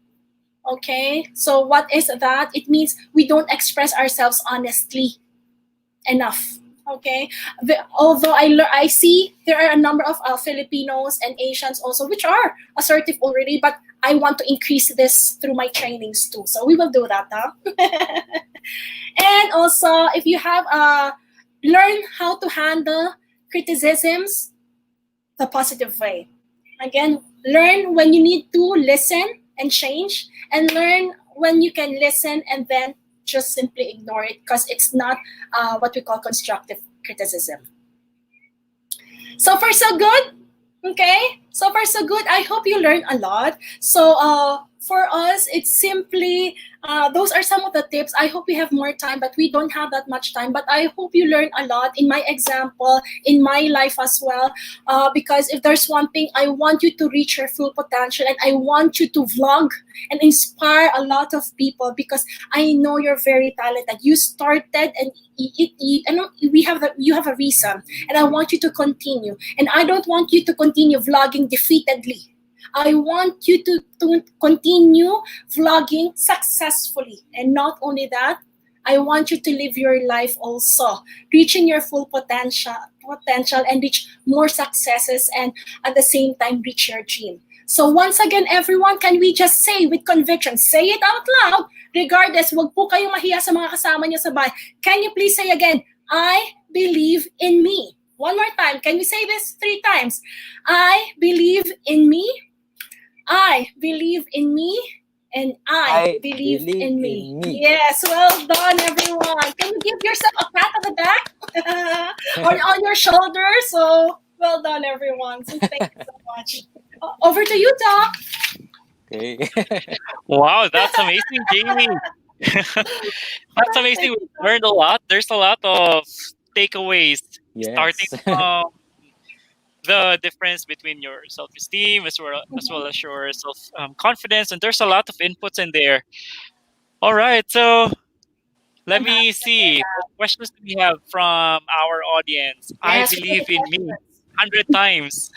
Okay, so what is that? It means we don't express ourselves honestly enough. Okay, although I see there are a number of Filipinos and Asians also which are assertive already, but I want to increase this through my trainings too. So we will do that, huh? And also, if you have learn how to handle criticisms the positive way. Again, learn when you need to listen and change, and learn when you can listen and then just simply ignore it, because it's not what we call constructive criticism. So far, so good. Okay, so far so good. I hope you learned a lot. So for us, it's simply those are some of the tips. I hope we have more time, but we don't have that much time. But I hope you learn a lot in my example, in my life as well. Because if there's one thing, I want you to reach your full potential, and I want you to vlog and inspire a lot of people, because I know you're very talented. You started, and you have a reason, and I want you to continue. And I don't want you to continue vlogging defeatedly. I want you to continue vlogging successfully. And not only that, I want you to live your life also, reaching your full potential and reach more successes, and at the same time reach your dream. So once again, everyone, can we just say with conviction, say it out loud, regardless, wag po kayong mahiya sa mga kasama niyo sa bahay. Can you please say again, I believe in me? One more time. Can we say this 3 times? I believe in me. I believe in me. And I believe in me. Yes, well done, everyone. Can you give yourself a pat on the back or on your shoulder? So well done, everyone. So thank you so much. Over to you, Doc.
Okay.
Wow, that's amazing, Jamey. That's amazing. We learned a lot. There's a lot of takeaways, starting
Yes.
from the difference between your self-esteem as well as your self-confidence, and there's a lot of inputs in there. All right, so let me see what questions do we have from our audience. I
Yes,
believe in me 100 times.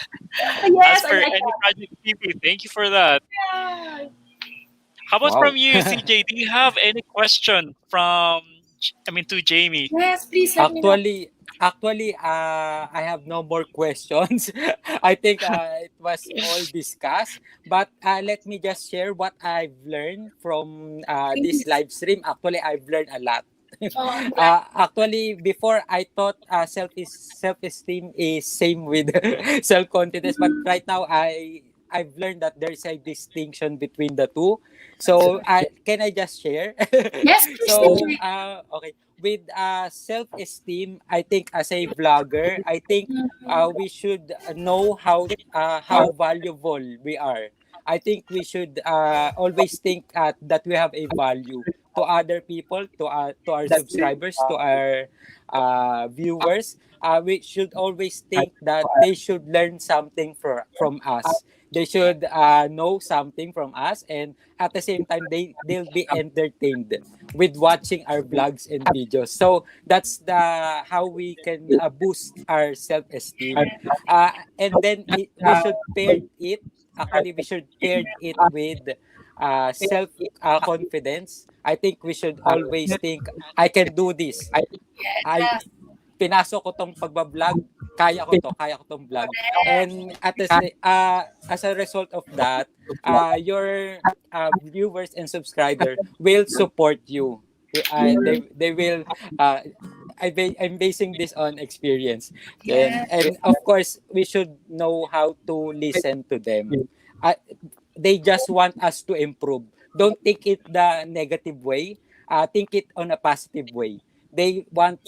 yes,
As
I
per
like
any project TV, thank you for that.
that.
How about
Wow.
from you, CJ? Do you have any question to Jamey?
Yes, please let me know.
Actually, I have no more questions. I think it was all discussed. But let me just share what I've learned from this
Please.
live stream. Actually, I've learned a lot.
Oh, I'm glad.
Actually, before I thought self-esteem is same with self-confidence, but right now I've learned that there is a distinction between the two. So can I just share?
Yes, please,
So
CJ.
okay, with self-esteem, I think as a vlogger, I think we should know how valuable we are. I think we should always think that we have a value to other people, to our subscribers, to our viewers. We should always think that they should learn something from us. They should know something from us, and at the same time, they'll be entertained with watching our vlogs and videos. So that's the how we can boost our self-esteem. And then we should pair it. Actually, we should pair it with self confidence. I think we should always think, I can do this. I
Yes.
pinasok ko tong pagbablog, kaya ko tong vlog. And as a result of that, your viewers and subscriber will support you. They will I'm basing this on experience.
Yes.
And of course, we should know how to listen to them. They just want us to improve. Don't take it the negative way. Think it on a positive way. They want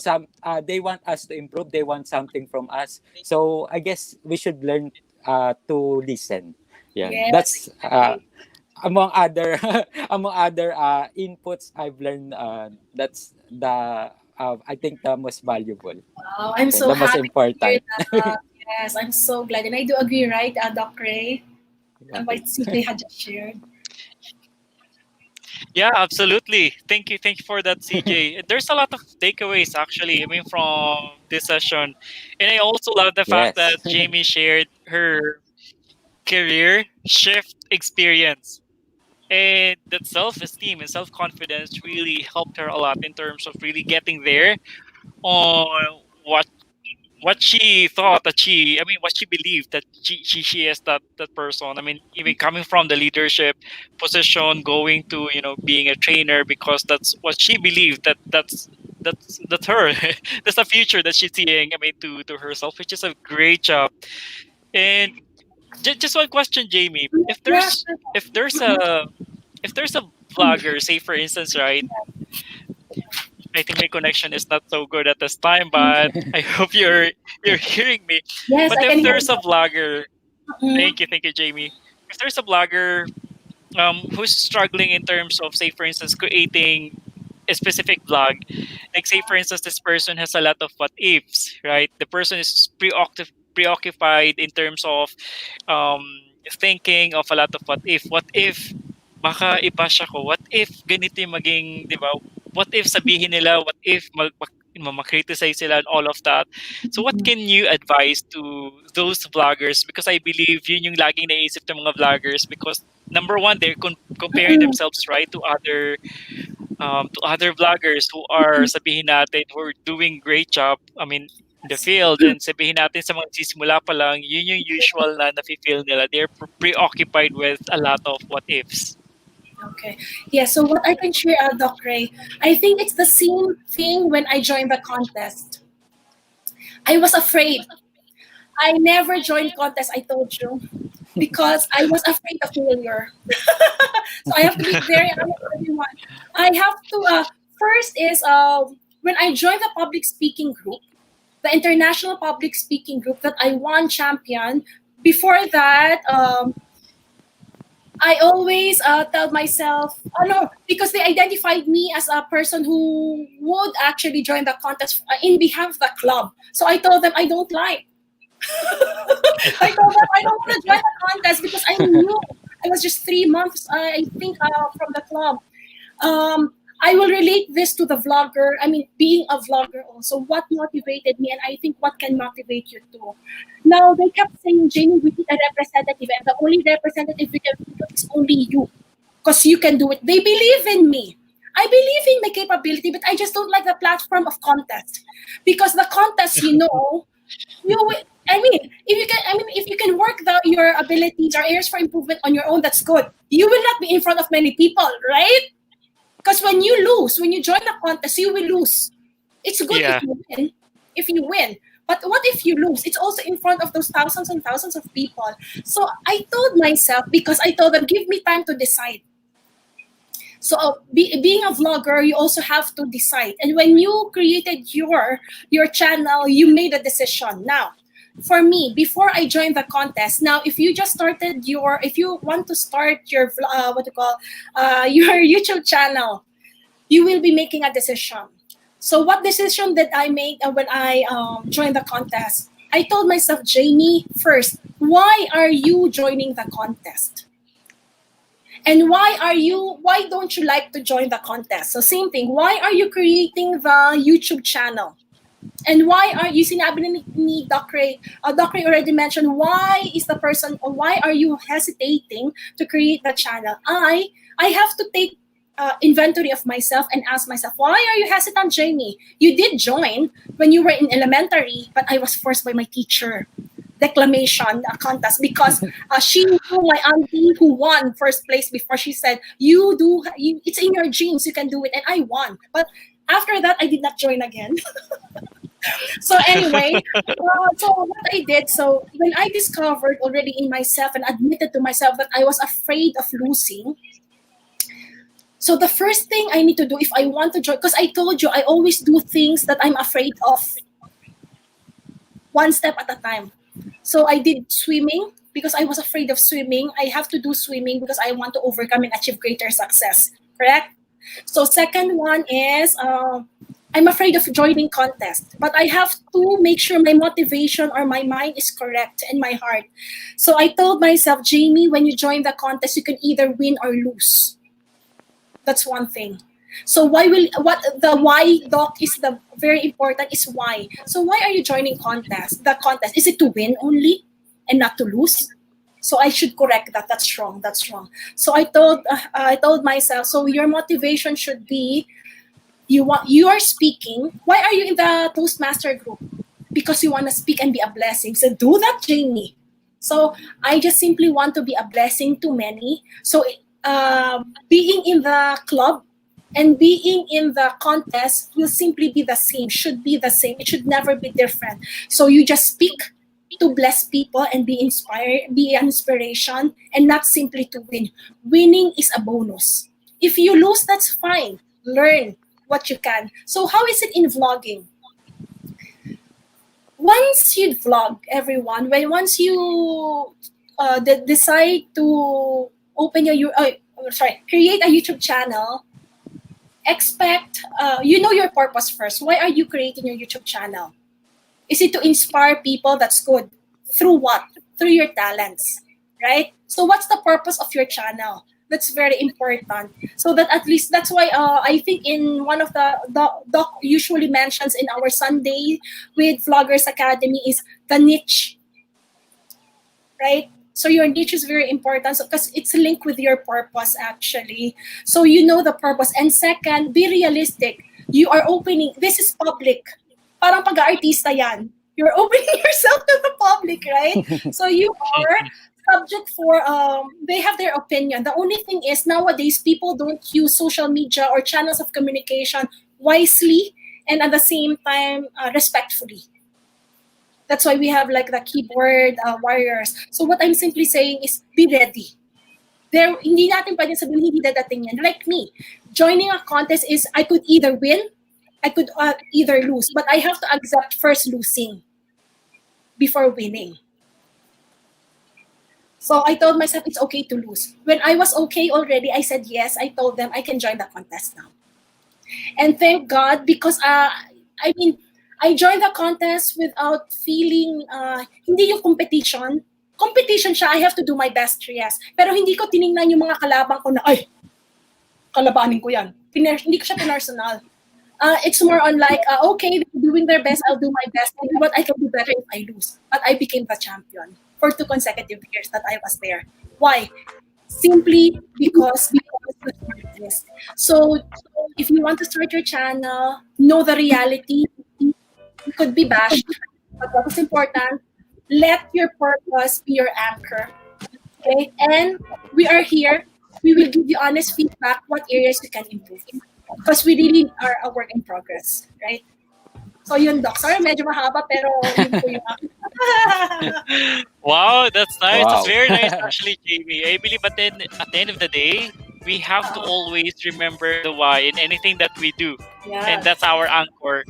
us to improve. They want something from us. So I guess we should learn to listen. Yeah,
Yes,
that's
exactly.
among other among other inputs I've learned. That's the I think the most valuable,
Wow, I'm so
the most
happy to hear
important.
that. Yes, I'm so glad. And I do agree, right, Doc Ray? And what CJ had just shared.
Yeah, absolutely. Thank you for that, CJ. There's a lot of takeaways actually. I mean, from this session, and I also love the fact
Yes.
that Jamie shared her career shift experience, and that self-esteem and self-confidence really helped her a lot in terms of really getting there on what she thought that she I mean what she believed that she is that person. I mean, even coming from the leadership position, going to, being a trainer, because that's what she believed, that's her. That's the future that she's seeing, I mean, to herself, which is a great job. And just one question, Jamie. if
Yeah.
there's if there's a if there's a vlogger, say for instance, right? I think my connection is not so good at this time, but I hope you're hearing me.
Yes,
But
I
if
can hear
there's a vlogger,
you.
thank you, Jamie. If there's a vlogger who's struggling in terms of, say for instance, creating a specific vlog, like say for instance, this person has a lot of what ifs, right? The person is preoccupied in terms of um, thinking of a lot of what if baka i-bash ako, what if ganito yung maging, di ba? What if sabihin nila, what if ma-criticize sila and all of that. So what can you advise to those vloggers? Because I believe yun yung laging naisip ng mga vloggers, because number one, they're comparing themselves, right, to other vloggers who are, sabihin natin, who are doing great job, I mean, in the field. And sabihin natin sa mga sisimula pa lang, yun yung usual na nafe-feel nila. They're preoccupied with a lot of what ifs.
Okay. Yeah, so what I can share, Doc Ray, I think it's the same thing when I joined the contest. I was afraid. I never joined contest, I told you, because I was afraid of failure. So I have to be very honest with everyone. I have to, first is when I joined the public speaking group, the international public speaking group that I won champion, before that, I always tell myself, oh no, because they identified me as a person who would actually join the contest in behalf of the club. So I told them I don't like. I told them I don't want to join the contest because I knew I was just 3 months, I think, from the club. I will relate this to the vlogger. I mean, being a vlogger also. What motivated me, and I think what can motivate you too. Now, they kept saying, Jamie, we need a representative, and the only representative we can do is only you, because you can do it. They believe in me. I believe in my capability, but I just don't like the platform of contest, because the contest, you will. I mean, if you can work your abilities or areas for improvement on your own, that's good. You will not be in front of many people, right? Because when you join a contest, you will lose. It's good
Yeah.
if you win. But what if you lose? It's also in front of those thousands and thousands of people. So I told myself, because I told them, give me time to decide. So being a vlogger, you also have to decide. And when you created your channel, you made a decision. Now, for me, before I joined the contest, now if you want to start your your YouTube channel, you will be making a decision. So what decision did I make when I joined the contest? I told myself, Jamie, first, why are you joining the contest? And why don't you like to join the contest? So same thing, why are you creating the YouTube channel? And why are you, sinabi ni Doc Ray, Doc Ray already mentioned, why are you hesitating to create the channel? I have to take inventory of myself and ask myself, why are you hesitant, Jamie? You did join when you were in elementary, but I was forced by my teacher. Declamation contest, because she knew my auntie who won first place before. She said, it's in your genes, you can do it, and I won. But after that, I did not join again. So anyway, so what I did, so when I discovered already in myself and admitted to myself that I was afraid of losing, so the first thing I need to do if I want to join, because I told you I always do things that I'm afraid of, one step at a time. So I did swimming because I was afraid of swimming. I have to do swimming because I want to overcome and achieve greater success. Correct? So second one is I'm afraid of joining contest, but I have to make sure my motivation or my mind is correct and my heart. So I told myself, Jamie, when you join the contest, you can either win or lose. That's one thing. So what the why doc is the very important is why. So why are you joining contest? The contest, is it to win only and not to lose? So I should correct that. That's wrong. That's wrong. So I told myself. So your motivation should be you are speaking. Why are you in the Toastmaster group? Because you want to speak and be a blessing. So do that, Jamie. So I just simply want to be a blessing to many. So being in the club and being in the contest will simply be the same, should be the same. It should never be different. So you just speak to bless people and be inspired, be an inspiration, and not simply to win. Winning is a bonus. If you lose, that's fine. Learn what you can. So how is it in vlogging? Once you vlog, everyone, once you decide to open create a YouTube channel, expect, you know your purpose first. Why are you creating your YouTube channel? Is it to inspire people? That's good. Through what? Through your talents, right? So what's the purpose of your channel? That's very important. So that at least, that's why I think in one of the doc usually mentions in our Sunday with Vloggers Academy is the niche, right? So your niche is very important because it's linked with your purpose actually. So you know the purpose. And second, be realistic. You are opening, this is public. Parang pag-artista yan. You're opening yourself to the public, right? So you are subject for, they have their opinion. The only thing is nowadays people don't use social media or channels of communication wisely and at the same time respectfully. That's why we have like the keyboard warriors. So what I'm simply saying is be ready. There, hindi natin pwedeng sabihin hindi dadating yan. Like me, joining a contest is I could either win, I could either lose, but I have to accept first losing before winning. So I told myself it's okay to lose. When I was okay already, I said yes. I told them I can join the contest now. And thank God because I joined the contest without feeling hindi yung competition. Competition siya, I have to do my best, yes. Pero hindi ko tiningnan yung mga kalabang ko na, ay, kalabanin ko yan. Hindi ko siya pinersonal. It's more on like, okay, they're doing their best, I'll do my best. Maybe what I can do better if I lose. But I became the champion for 2 consecutive years that I was there. Why? Simply because so if you want to start your channel, know the reality. You could be bashed, but what is important, let your purpose be your anchor. Okay? And we are here. We will give you honest feedback, what areas you can improve. Because we really are a work in progress, right? So yun, Doc. Sorry, medyo mahaba, pero yun po yung
Wow, that's nice.
Wow.
That's very nice, actually, Jamie. I believe at the end of the day, we have to always remember the why in anything that we do.
Yeah.
And that's our anchor.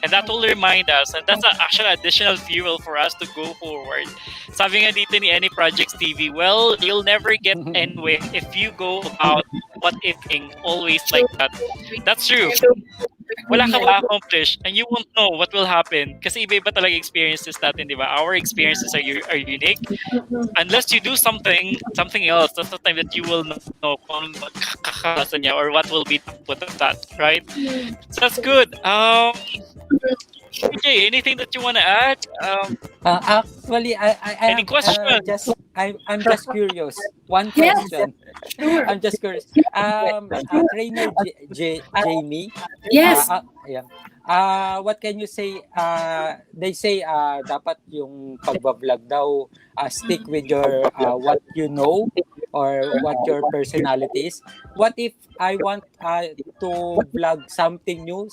And that will remind us. And that's actually additional fuel for us to go forward. Sabi nga dito ni Any Projects TV, well, you'll never get anywhere if you go about what ifing always like that. That's true. Wala ka ma-accomplish and you won't know what will happen kasi iba-iba talaga experiences natin, di ba? Our experiences are unique. Unless you do something else, that's the time that you will know kung kakalasan niya or what will be the output of that, right? So that's good. Okay, anything that you want to add?
Actually,
Any questions?
I'm just curious. One question.
Sure.
I'm just curious. Trainer Jamie.
Yes.
What can you say? They say dapat yung pagbablog daw stick with your what you know or what your personality is. What if I want to vlog something new?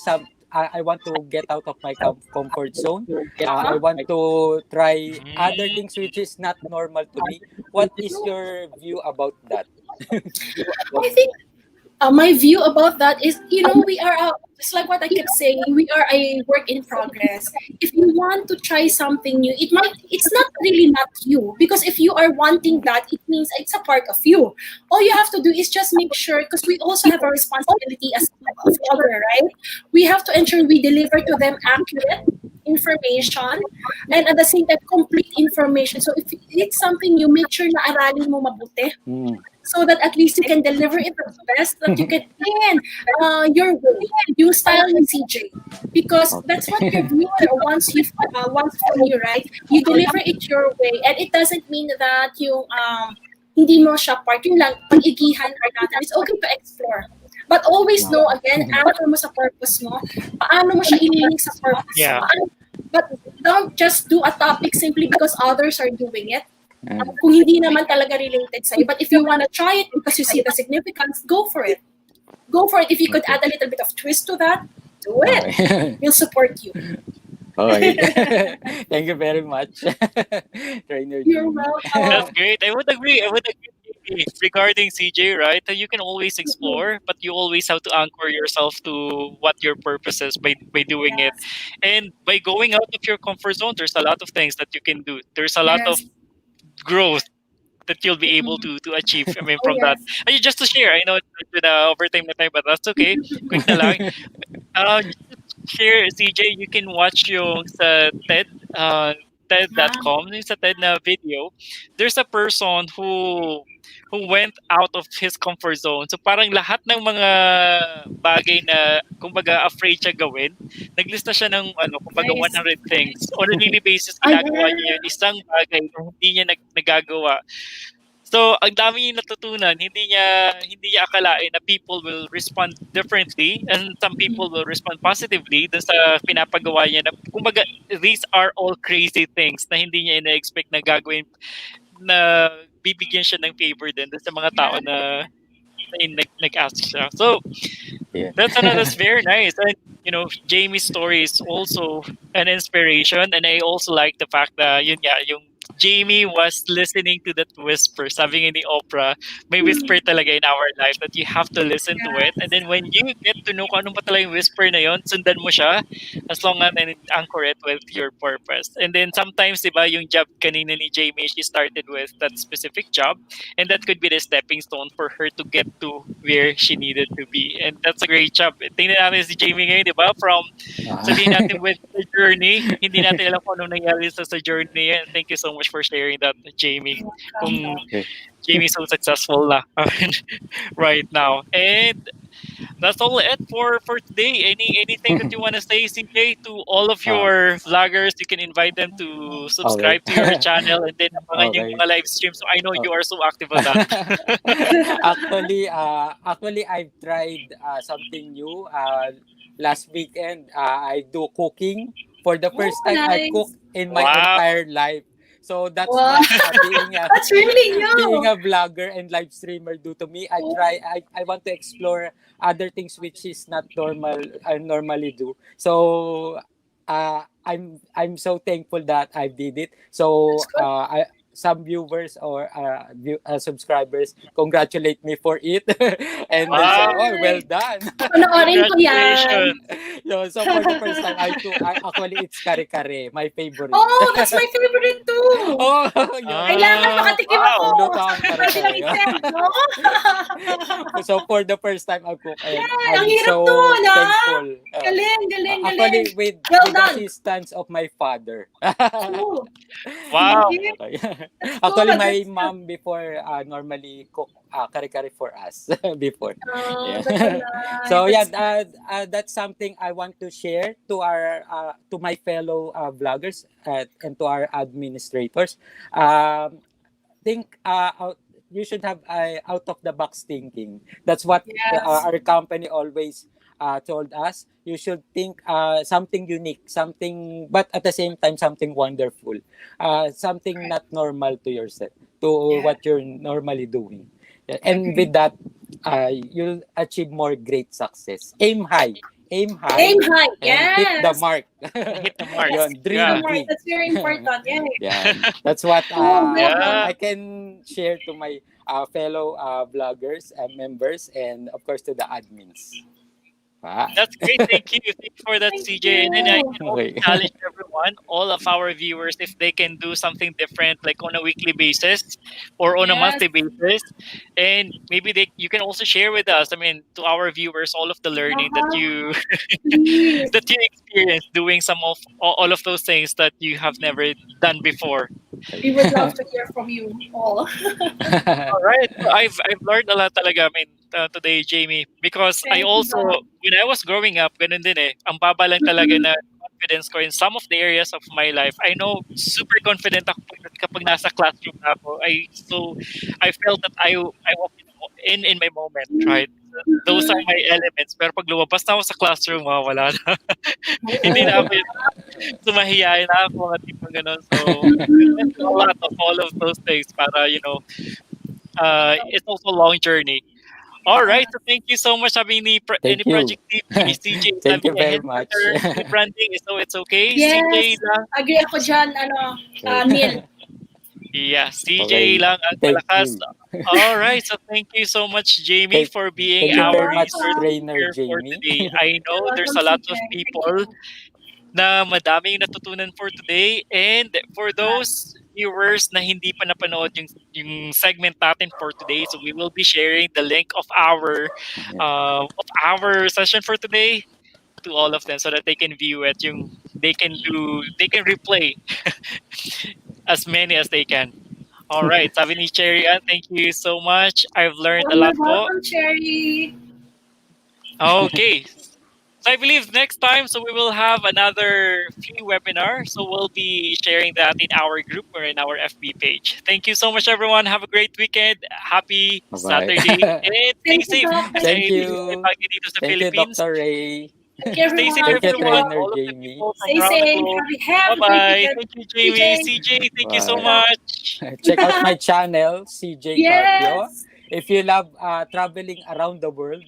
I want to get out of my comfort zone. I want to try other things which is not normal to me. What is your view about that?
I think my view about that is, we are, just like what I kept saying, we are a work in progress. If you want to try something new, it's not really not you. Because if you are wanting that, it means it's a part of you. All you have to do is just make sure, because we also have a responsibility as a vlogger, right? we have to ensure we deliver to them accurate information and at the same time complete information. So if it's something you make sure na aralin mo mabuti so that at least you can deliver it the best that you can in your way, yung style ni CJ. Because that's what your viewer wants from you, right? You deliver it your way, and it doesn't mean that yung hindi mo siya part, yung lang pag-igihan or not. It's okay to explore. But always know, again, anchor mo sa purpose mo. Paano mo siya ilinig sa purpose
Yeah.
mo. But don't just do a topic simply because others are doing it. Kung hindi naman talaga related sa'yo. But if you want to try it because you see the significance, go for it. Go for it. If you could add a little bit of twist to that, do it. We'll support you.
Okay. Thank you very much. Trainer
You're
Jamey.
welcome.
That's great. I would agree regarding CJ, right? That you can always explore, but you always have to anchor yourself to what your purpose is by doing it. And by going out of your comfort zone, there's a lot of things that you can do. There's a lot of growth that you'll be able to achieve. I mean, from that. And just to share, I know it's with overtime na tayo, but that's okay. Quick na lang. Share, CJ, you can watch yung sa TED, TED.com, yung sa TED na video. There's a person who went out of his comfort zone. So parang lahat ng mga bagay na kumbaga afraid siya gawin, naglista siya ng kumbaga 100 things. On a daily basis, ginagawa niya yun. Isang bagay na hindi niya nagagawa. So, ang dami niya natutunan. Hindi niya akalain na people will respond differently and some people will respond positively dun sa pinapagawa niya na kumbaga these are all crazy things na hindi niya ina-expect na gagawin, na bibigyan siya ng favor din dun sa mga tao na nag-ask siya. So, that's very nice. And Jamie's story is also an inspiration, and I also like the fact that yung Jamey was listening to that whisper. Sabi nga ni Oprah, may whisper talaga in our life that you have to listen to it. And then when you get to know kung anong pa talaga yung whisper na yon, sundan mo siya as long as anchor it with your purpose. And then sometimes, diba, yung job kanina ni Jamey, she started with that specific job. And that could be the stepping stone for her to get to where she needed to be. And that's a great job. Tingnan natin si Jamey ngayon, diba? From, sabihin natin with the journey, hindi natin alam kung anong nangyari sa journey. And thank you so much for sharing that, Jamey. Kung Jamey's so successful na right now. And that's all it for today. Anything that you want to say, CJ, to all of your vloggers? You can invite them to subscribe to your channel and then yung mga live streams. So I know you are so active on that.
Actually, I've tried something new. Last weekend, I do cooking. For the first time, I cook in my entire life. So that's what
that's really new.
Being a vlogger and live streamer do to me. I want to explore other things which is not normal. I normally do. So I'm so thankful that I did it. So some viewers or subscribers congratulate me for it and they say, "Oh, well done."
Panoorin ko yan.
So for the first time, actually it's kare-kare, my favorite.
Oh, that's my favorite too. Kailangan makatikim ako. Pwede lang i-send, no?
So for the first time I cook, and
ang
I'm
hirap
so
to, no?
thankful.
Galing.
Actually with the assistance of my father.
Wow.
Actually, my mom before normally cook kare-kare for us before. So that's something I want to share to our to my fellow vloggers and to our administrators. Think you should have out of the box thinking. That's what our company always told us. You should think something unique, something, but at the same time something wonderful, something not normal to yourself, to what you're normally doing. And with that, you'll achieve more great success. Aim high. Yes.
Hit
the mark.
Hit the mark.
Dream big.
That's very important.
That's what I can share to my fellow vloggers and members, and of course to the admins. Ah.
That's great. Thank you. Thank you for that,
Thank
CJ. And then I
you.
can also
Okay.
challenge everyone, all of our viewers, if they can do something different, like on a weekly basis or on a
Yes,
monthly basis. And maybe you can also share with us, I mean, to our viewers, all of the learning that
uh-huh.
you
Please.
that you experience doing some of all of those things that you have never done before.
We would love to hear from you all.
All right. So I've learned a lot talaga, I mean, today, Jamie, because I
Thank you,
also,
God.
when I was growing up, ganun din eh. Ang baba lang talaga
Mm-mm.
na confidence ko in some of the areas of my life. I know super confident ako kapag nasa classroom na ako. I felt that I was in my moment, right? Those are
Mm-mm.
my elements. Pero pag lumabas na ako sa classroom, wala na. Hindi na
Oo.
ako sumahiyain na ako, mga tipong gano'n. So, I went
Mm-mm.
through a lot of all of those things para, it's also a long journey. All right, so thank you so much. Sabi ni
Thank you.
Project Team, ni CJ,
Thank you
sabi niya,
very much.
headquarter, rebranding, so it's okay. CJ
Yes,
lang.
agree ako dyan, Neil.
Yeah, CJ
Okay.
lang ang
Thank
malakas.
you.
All right, so thank you so much, Jamie,
Thank,
for being
thank you
You're
our
very much,
resource
welcome.
trainer
speaker for
Jamie.
today. I
You're
know there's
welcome,
a lot
CJ.
of
Thank
people
you.
na madaming natutunan for today. And for those viewers na hindi pa napanood yung segment natin for today, so we will be sharing the link
Yeah.
of our session for today to all of them so that they can view it. They can replay as many as they can. All right, sabi ni Cherry Ann, thank you so much. I've learned
Oh,
a lot
you're
po.
welcome, Cherry.
Okay, so I believe next time, so we will have another free webinar. So we'll be sharing that in our group or in our FB page. Thank you so much, everyone. Have a great weekend. Happy
Bye-bye.
Saturday. And stay
Thank you,
safe.
Doc. Thank
Thank
Stay
you.
you.
lagi dito sa
Thank you,
Philippines.
Dr. Ray.
Thank you,
Stay safe,
Thank you,
everyone.
everyone.
trainer
All of the
Jamie.
people from
Stay
around the
safe.
globe.
Have a great
Bye-bye.
weekend.
Thank you, Jamie.
CJ.
CJ, thank you so
Bye.
much.
Check out my channel, CJ Carpio.
Yes.
If you love traveling around the world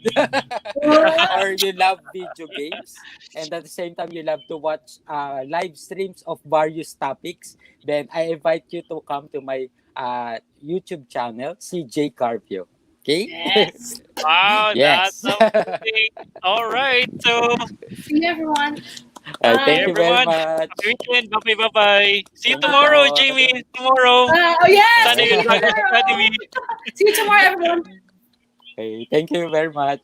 What?
or you love video games and at the same time you love to watch live streams of various topics, then I invite you to come to my YouTube channel, CJ Carpio. Okay?
Yes.
Wow, that's
Yes.
amazing. All right, so
See you, everyone.
Thank
okay,
Bye.
you very
everyone.
much.
Happy weekend. Bye-bye. See you
Thank you
tomorrow,
po.
Jamie. Tomorrow.
Oh, yes.
Sana
See
yung
you
Vloggers
tomorrow.
Academy.
See you tomorrow, everyone.
Okay, thank you very much.